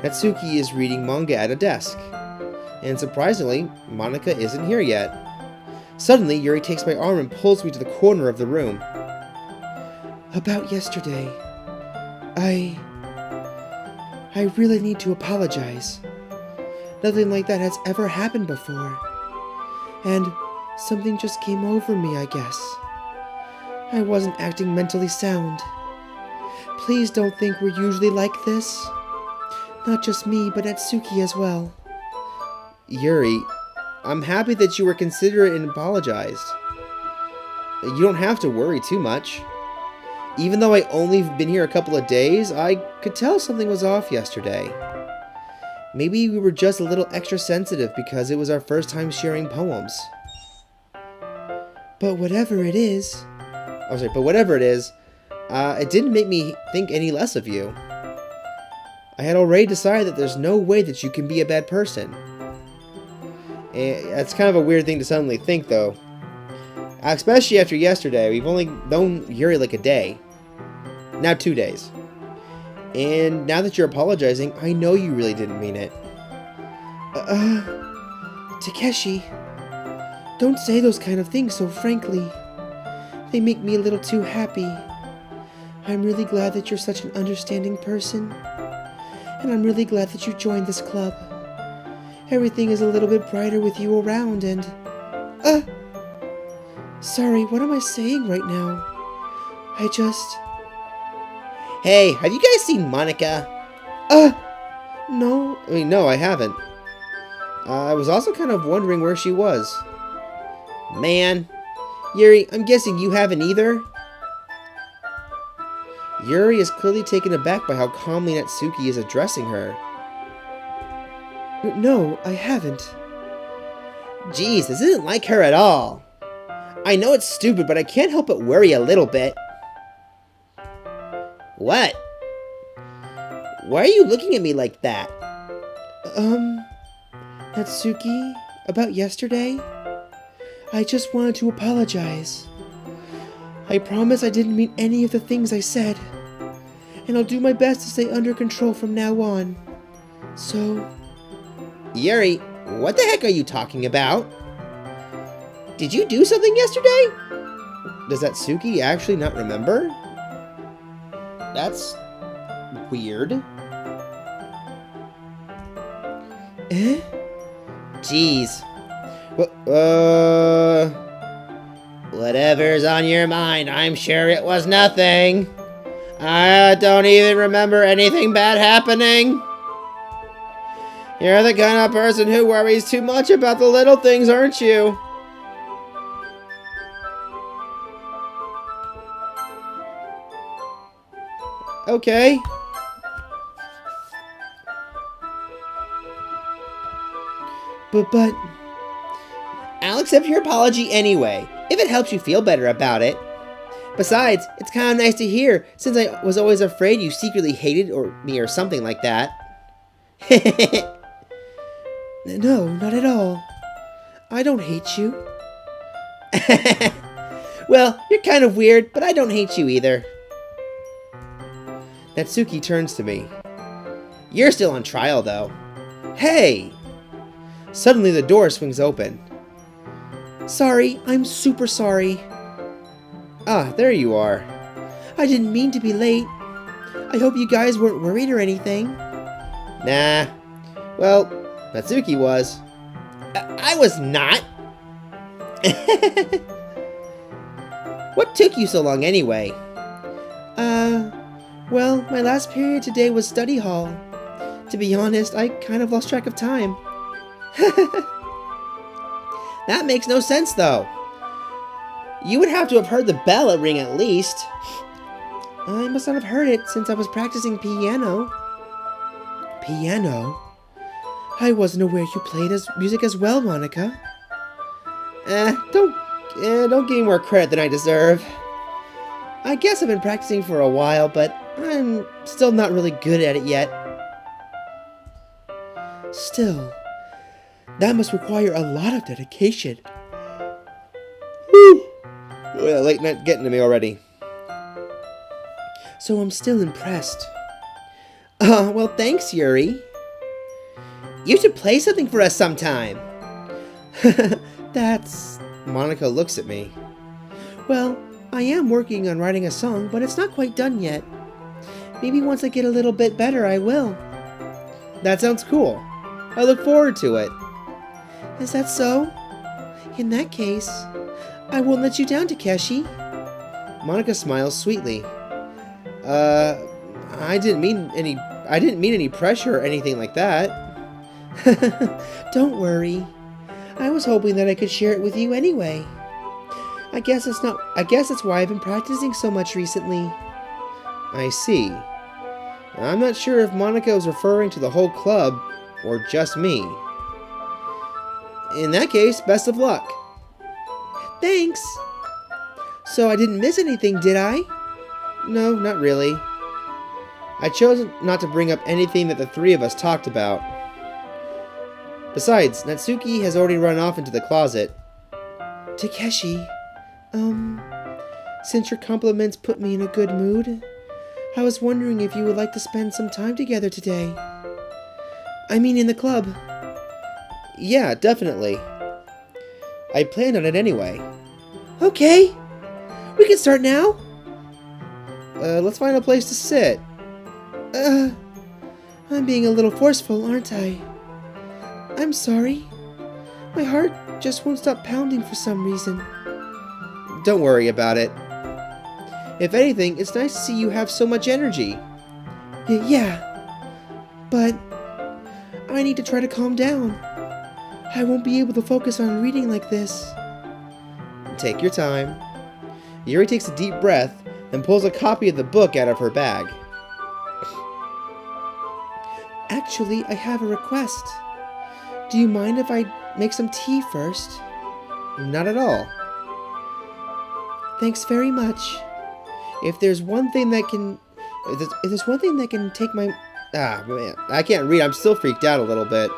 Natsuki is reading manga at a desk. And surprisingly, Monika isn't here yet. Suddenly, Yuri takes my arm and pulls me to the corner of the room. About yesterday, I really need to apologize. Nothing like that has ever happened before. And something just came over me, I guess. I wasn't acting mentally sound. Please don't think we're usually like this. Not just me, but Natsuki as well. Yuri, I'm happy that you were considerate and apologized. You don't have to worry too much. Even though I only been here a couple of days, I could tell something was off yesterday. Maybe we were just a little extra sensitive because it was our first time sharing poems. But whatever it is, it didn't make me think any less of you. I had already decided that there's no way that you can be a bad person. That's kind of a weird thing to suddenly think, though. Especially after yesterday. We've only known Yuri like a day. Now 2 days. And now that you're apologizing, I know you really didn't mean it. Takeshi, don't say those kind of things so frankly. They make me a little too happy. I'm really glad that you're such an understanding person. And I'm really glad that you joined this club. Everything is a little bit brighter with you around and... Sorry, what am I saying right now? Hey, have you guys seen Monika? No. No, I haven't. I was also kind of wondering where she was. Man. Yuri, I'm guessing you haven't either? Yuri is clearly taken aback by how calmly Natsuki is addressing her. No, I haven't. Jeez, this isn't like her at all. I know it's stupid, but I can't help but worry a little bit. What? Why are you looking at me like that? Natsuki, about yesterday? I just wanted to apologize. I promise I didn't mean any of the things I said. And I'll do my best to stay under control from now on. So... Yuri, what the heck are you talking about? Did you do something yesterday? Does Natsuki actually not remember? That's weird. Eh? Jeez. Whatever's on your mind, I'm sure it was nothing. I don't even remember anything bad happening. You're the kind of person who worries too much about the little things, aren't you? Okay. But... I'll accept your apology anyway, if it helps you feel better about it. Besides, it's kind of nice to hear, since I was always afraid you secretly hated me or something like that. No, not at all. I don't hate you. Well, you're kind of weird, but I don't hate you either. Natsuki turns to me. You're still on trial, though. Hey! Suddenly the door swings open. Sorry, I'm super sorry. Ah, there you are. I didn't mean to be late. I hope you guys weren't worried or anything. Nah. Well, Natsuki was. I was not. What took you so long anyway? Well, my last period today was study hall. To be honest, I kind of lost track of time. That makes no sense, though. You would have to have heard the bell ring at least. I must not have heard it since I was practicing piano. Piano? I wasn't aware you played music as well, Monica. Don't give me more credit than I deserve. I guess I've been practicing for a while, but I'm still not really good at it yet. Still, that must require a lot of dedication. Whew. Well, late night getting to me already. So I'm still impressed. Well, thanks, Yuri. You should play something for us sometime. That's... Monica looks at me. Well, I am working on writing a song, but it's not quite done yet. Maybe once I get a little bit better, I will. That sounds cool. I look forward to it. Is that so? In that case, I won't let you down, Takeshi. Monica smiles sweetly. I didn't mean any pressure or anything like that. Don't worry. I was hoping that I could share it with you anyway. I guess that's why I've been practicing so much recently. I see. I'm not sure if Monica was referring to the whole club or just me. In that case, best of luck. Thanks. So I didn't miss anything, did I? No, not really. I chose not to bring up anything that the three of us talked about. Besides, Natsuki has already run off into the closet. Takeshi, since your compliments put me in a good mood, I was wondering if you would like to spend some time together today. I mean in the club. Yeah, definitely. I planned on it anyway. Okay. We can start now? Let's find a place to sit. I'm being a little forceful, aren't I? I'm sorry. My heart just won't stop pounding for some reason. Don't worry about it. If anything, it's nice to see you have so much energy. Yeah. But I need to try to calm down. I won't be able to focus on reading like this. Take your time. Yuri takes a deep breath and pulls a copy of the book out of her bag. Actually, I have a request. Do you mind if I make some tea first? Not at all. Thanks very much. If there's one thing that can... If there's one thing that can take my... Ah, man. I can't read. I'm still freaked out a little bit.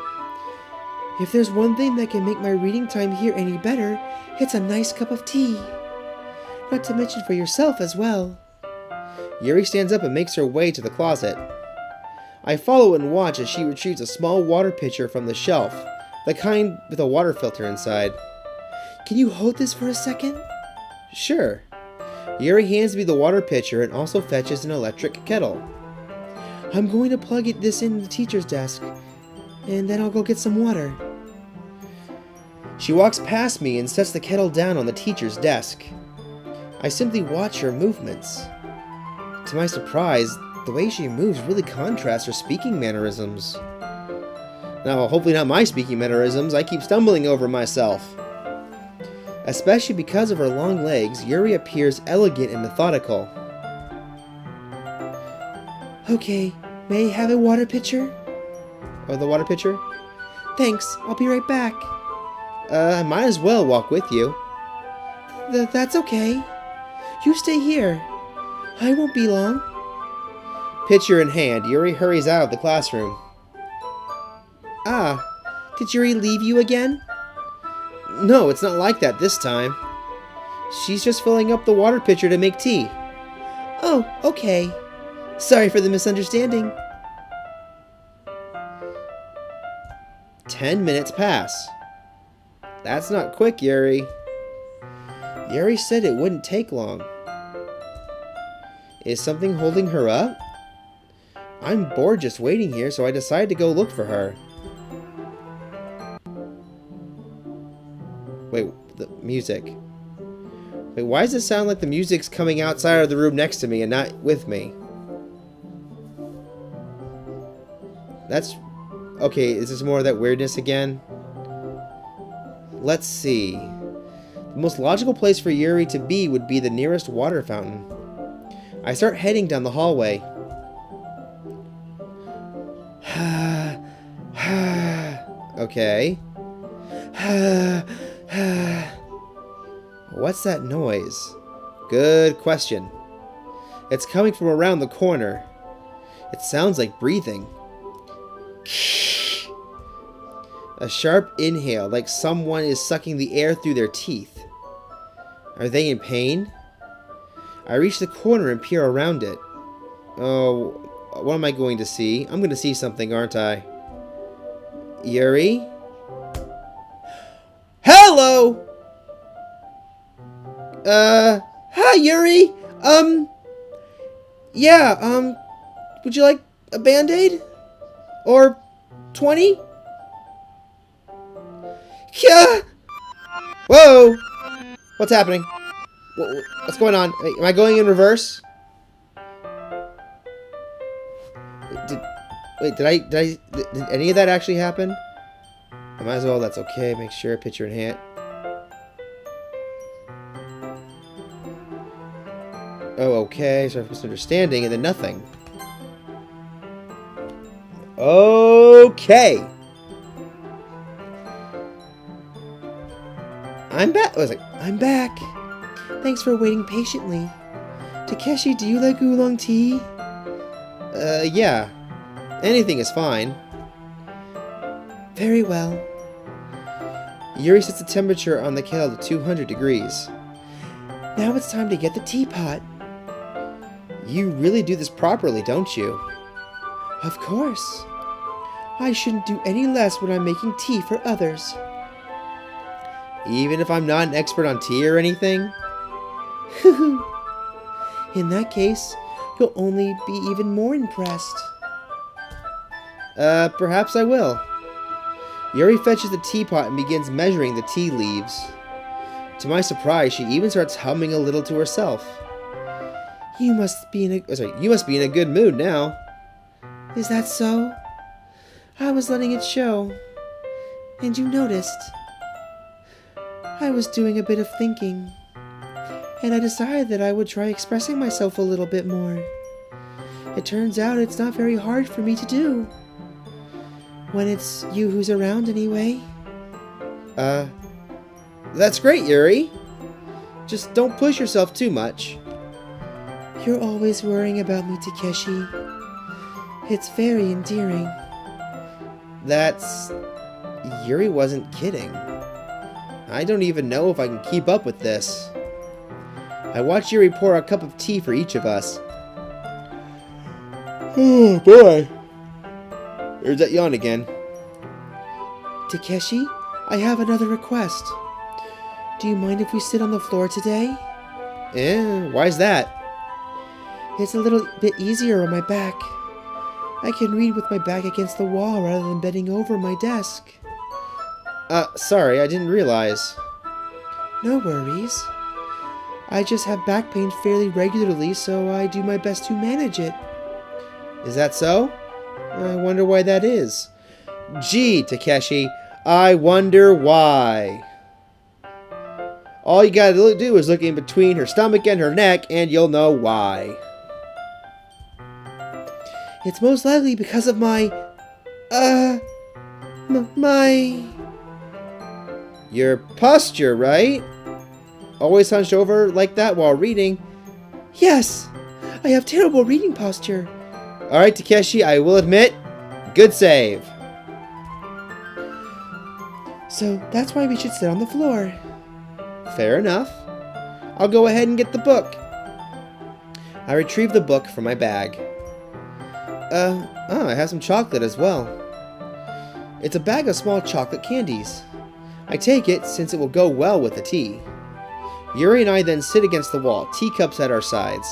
If there's one thing that can make my reading time here any better, it's a nice cup of tea. Not to mention for yourself as well. Yuri stands up and makes her way to the closet. I follow and watch as she retrieves a small water pitcher from the shelf, the kind with a water filter inside. Can you hold this for a second? Sure. Yuri hands me the water pitcher and also fetches an electric kettle. I'm going to plug this in the teacher's desk, and then I'll go get some water. She walks past me and sets the kettle down on the teacher's desk. I simply watch her movements. To my surprise, the way she moves really contrasts her speaking mannerisms. Now, hopefully not my speaking mannerisms. I keep stumbling over myself. Especially because of her long legs, Yuri appears elegant and methodical. Okay, may I have a water pitcher? Oh, the water pitcher? Thanks, I'll be right back. I might as well walk with you. That's okay. You stay here. I won't be long. Pitcher in hand, Yuri hurries out of the classroom. Ah, did Yuri leave you again? No, it's not like that this time. She's just filling up the water pitcher to make tea. Oh, okay. Sorry for the misunderstanding. 10 minutes pass. That's not quick, Yuri. Yuri said it wouldn't take long. Is something holding her up? I'm bored just waiting here, so I decide to go look for her. Wait, the music. Wait, why does it sound like the music's coming outside of the room next to me and not with me? That's... Okay, is this more of that weirdness again? Let's see. The most logical place for Yuri to be would be the nearest water fountain. I start heading down the hallway. Okay. What's that noise? Good question. It's coming from around the corner. It sounds like breathing. A sharp inhale, like someone is sucking the air through their teeth. Are they in pain? I reach the corner and peer around it. Oh, what am I going to see? I'm going to see something, aren't I? Yuri? Hello! Hi, Yuri! Yeah, would you like a Band-Aid? Or 20? Yeah! Whoa! What's happening? What's going on? Am I going in reverse? Did any of that actually happen? I might as well, that's okay. Make sure, picture in hand. Oh, okay. Sorry for misunderstanding, and then nothing. Okay. I'm back. I was like, I'm back. Thanks for waiting patiently. Takeshi, do you like oolong tea? Yeah. Anything is fine. Very well. Yuri sets the temperature on the kettle to 200 degrees. Now it's time to get the teapot. You really do this properly, don't you? Of course. I shouldn't do any less when I'm making tea for others. Even if I'm not an expert on tea or anything? In that case, you'll only be even more impressed. Perhaps I will. Yuri fetches the teapot and begins measuring the tea leaves. To my surprise, she even starts humming a little to herself. You must be in a good mood now. Is that so? I was letting it show. And you noticed. I was doing a bit of thinking. And I decided that I would try expressing myself a little bit more. It turns out it's not very hard for me to do. When it's you who's around anyway. That's great, Yuri. Just don't push yourself too much. You're always worrying about me, Takeshi. It's very endearing. That's... Yuri wasn't kidding. I don't even know if I can keep up with this. I watch Yuri pour a cup of tea for each of us. Oh, boy. There's that yawn again. Takeshi, I have another request. Do you mind if we sit on the floor today? Why's that? It's a little bit easier on my back. I can read with my back against the wall rather than bending over my desk. Sorry, I didn't realize. No worries. I just have back pain fairly regularly, so I do my best to manage it. Is that so? I wonder why that is. Gee, Takeshi, I wonder why. All you gotta do is look in between her stomach and her neck, and you'll know why. It's most likely because of my... Your posture, right? Always hunched over like that while reading. Yes! I have terrible reading posture. Alright, Takeshi, I will admit, good save. So that's why we should sit on the floor. Fair enough. I'll go ahead and get the book. I retrieve the book from my bag. I have some chocolate as well. It's a bag of small chocolate candies. I take it since it will go well with the tea. Yuri and I then sit against the wall, teacups at our sides.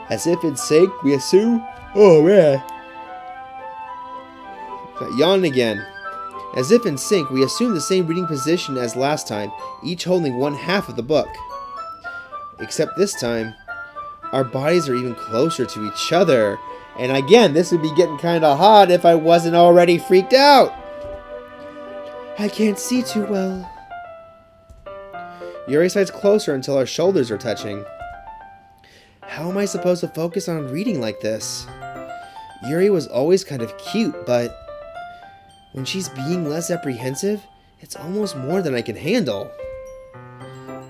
As if in sync, we assume... Oh, man. Yawn again. As if in sync, we assume the same reading position as last time, each holding one half of the book. Except this time, our bodies are even closer to each other. And again, this would be getting kind of hot if I wasn't already freaked out. I can't see too well. Yuri sides closer until our shoulders are touching. How am I supposed to focus on reading like this? Yuri was always kind of cute, but when she's being less apprehensive, it's almost more than I can handle.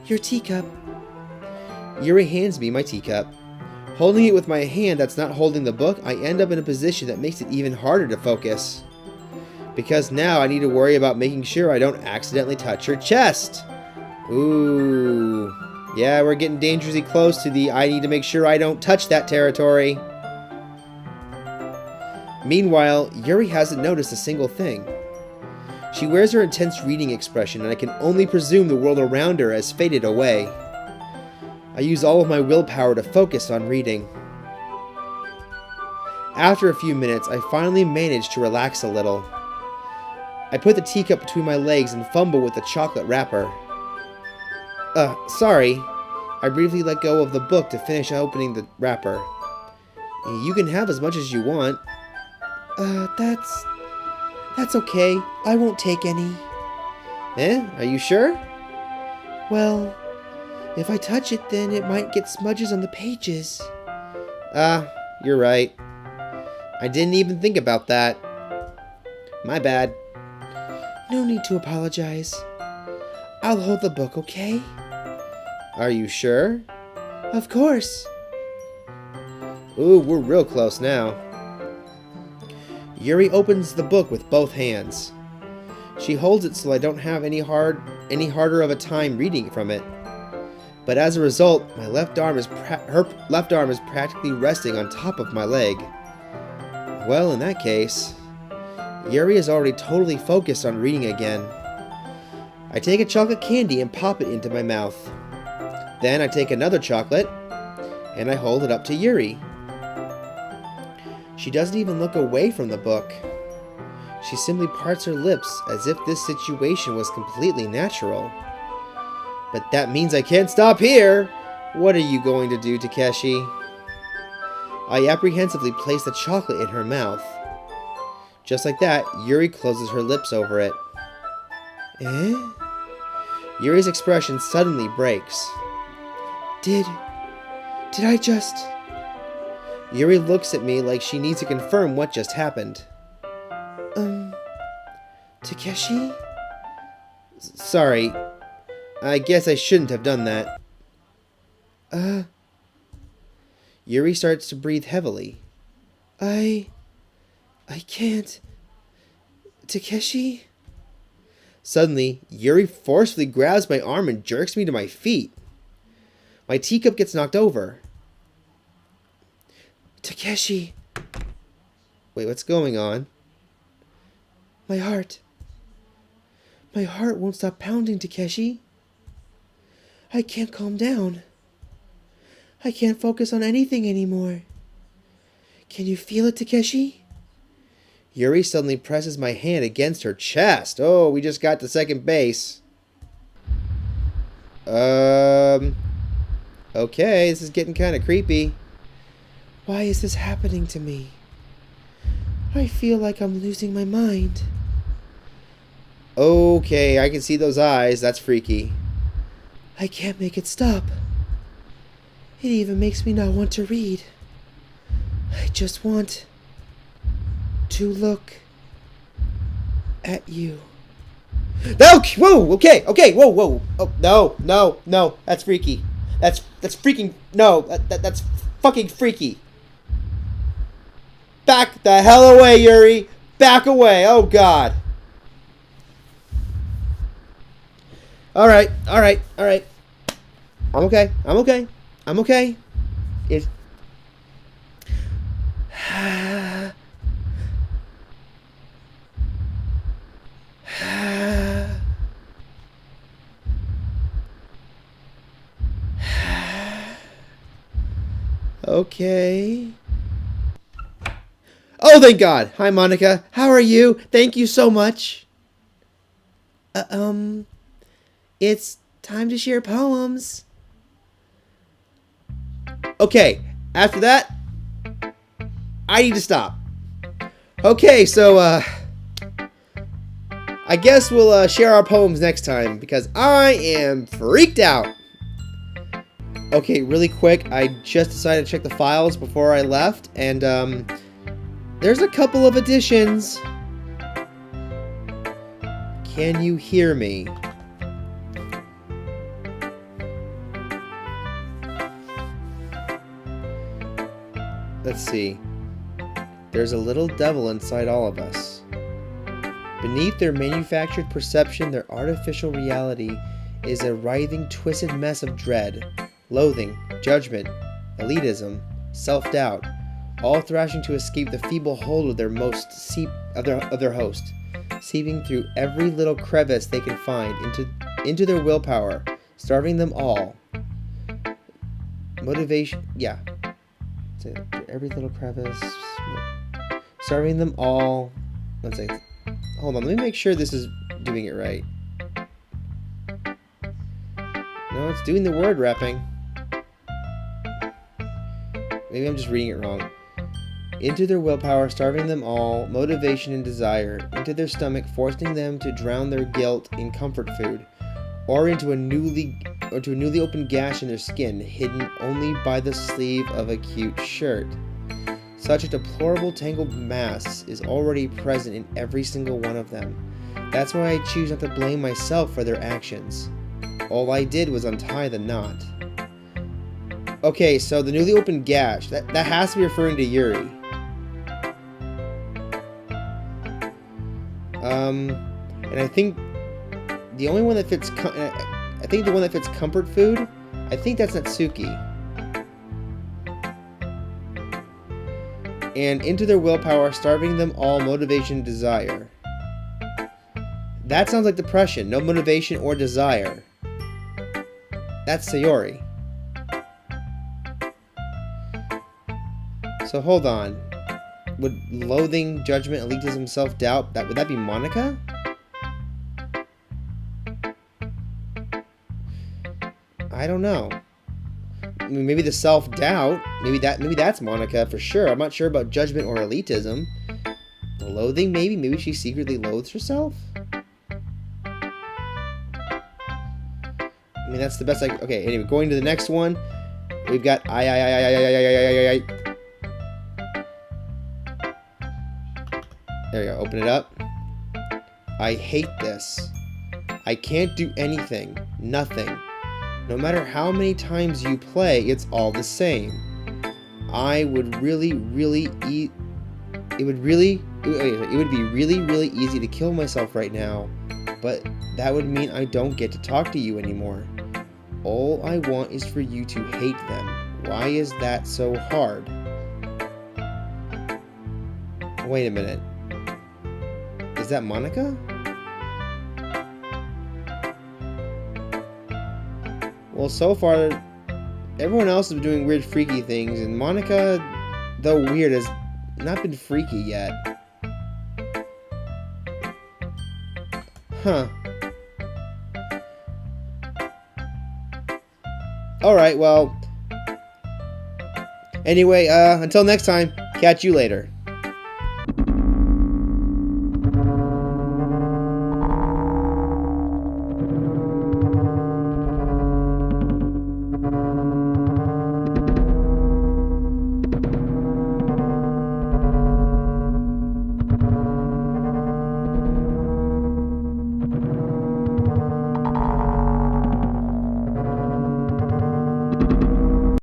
Your teacup. Yuri hands me my teacup. Holding it with my hand that's not holding the book, I end up in a position that makes it even harder to focus. Because now I need to worry about making sure I don't accidentally touch her chest. Ooh. Yeah, we're getting dangerously close to the I need to make sure I don't touch that territory. Meanwhile, Yuri hasn't noticed a single thing. She wears her intense reading expression, and I can only presume the world around her has faded away. I use all of my willpower to focus on reading. After a few minutes, I finally manage to relax a little. I put the teacup between my legs and fumble with the chocolate wrapper. Sorry. I briefly let go of the book to finish opening the wrapper. You can have as much as you want. That's okay. I won't take any. Are you sure? Well, if I touch it, then it might get smudges on the pages. You're right. I didn't even think about that. My bad. No need to apologize. I'll hold the book, okay? Are you sure? Of course. Ooh, we're real close now. Yuri opens the book with both hands. She holds it so I don't have any harder of a time reading from it. But as a result, my left arm is her left arm is practically resting on top of my leg. Well, in that case, Yuri is already totally focused on reading again. I take a chocolate candy and pop it into my mouth. Then I take another chocolate and I hold it up to Yuri. She doesn't even look away from the book. She simply parts her lips as if this situation was completely natural. But that means I can't stop here! What are you going to do, Takeshi? I apprehensively place the chocolate in her mouth. Just like that, Yuri closes her lips over it. Yuri's expression suddenly breaks. Did I just... Yuri looks at me like she needs to confirm what just happened. Takeshi? Sorry. I guess I shouldn't have done that. Yuri starts to breathe heavily. I can't... Takeshi? Suddenly, Yuri forcefully grabs my arm and jerks me to my feet. My teacup gets knocked over. Takeshi. Wait, what's going on? My heart. My heart won't stop pounding, Takeshi. I can't calm down. I can't focus on anything anymore. Can you feel it, Takeshi? Yuri suddenly presses my hand against her chest. Oh, we just got to second base. Okay, this is getting kind of creepy. Why is this happening to me? I feel like I'm losing my mind. Okay, I can see those eyes. That's freaky. I can't make it stop. It even makes me not want to read. I just want to look at you. No! Whoa! Okay! Whoa! Oh, no! That's freaky. That's freaking... No! That's fucking freaky. Back the hell away, Yuri! Back away! Oh, God. Alright. I'm okay. It's... Okay. Oh, thank God. Hi, Monica. How are you? Thank you so much. It's time to share poems. Okay, after that, I need to stop. Okay, so, I guess we'll share our poems next time because I am freaked out. Okay, really quick, I just decided to check the files before I left, and, there's a couple of additions. Can you hear me? Let's see. There's a little devil inside all of us. Beneath their manufactured perception, their artificial reality is a writhing, twisted mess of dread, loathing, judgment, elitism, self-doubt, all thrashing to escape the feeble hold of their host, seeping through every little crevice they can find into their willpower, starving them all. Motivation, yeah. Every little crevice, starving them all. Let's say, hold on, let me make sure this is doing it right. No, it's doing the word wrapping. Maybe I'm just reading it wrong. Into their willpower, starving them all, motivation and desire, into their stomach, forcing them to drown their guilt in comfort food, or into a newly opened gash in their skin, hidden only by the sleeve of a cute shirt. Such a deplorable tangled mass is already present in every single one of them. That's why I choose not to blame myself for their actions. All I did was untie the knot. Okay, so the newly opened gash, that has to be referring to Yuri. And I think the only one that fits, I think the one that fits comfort food, I think that's Natsuki. And into their willpower, starving them all, motivation, desire. That sounds like depression, no motivation or desire. That's Sayori. So hold on. Would loathing, judgment, elitism, self-doubt, would that be Monica? I don't know. I mean, maybe the self-doubt, maybe that's Monica for sure. I'm not sure about judgment or elitism. The loathing, maybe she secretly loathes herself. I mean, that's the best okay, anyway, going to the next one. We've got I. There we go, open it up. I hate this. I can't do anything. Nothing. No matter how many times you play, it's all the same. It would be really, really easy to kill myself right now, but that would mean I don't get to talk to you anymore. All I want is for you to hate them. Why is that so hard? Wait a minute. Is that Monica? Well, so far, everyone else has been doing weird, freaky things, and Monica, though weird, has not been freaky yet. Huh. Alright, well. Anyway, until next time, catch you later.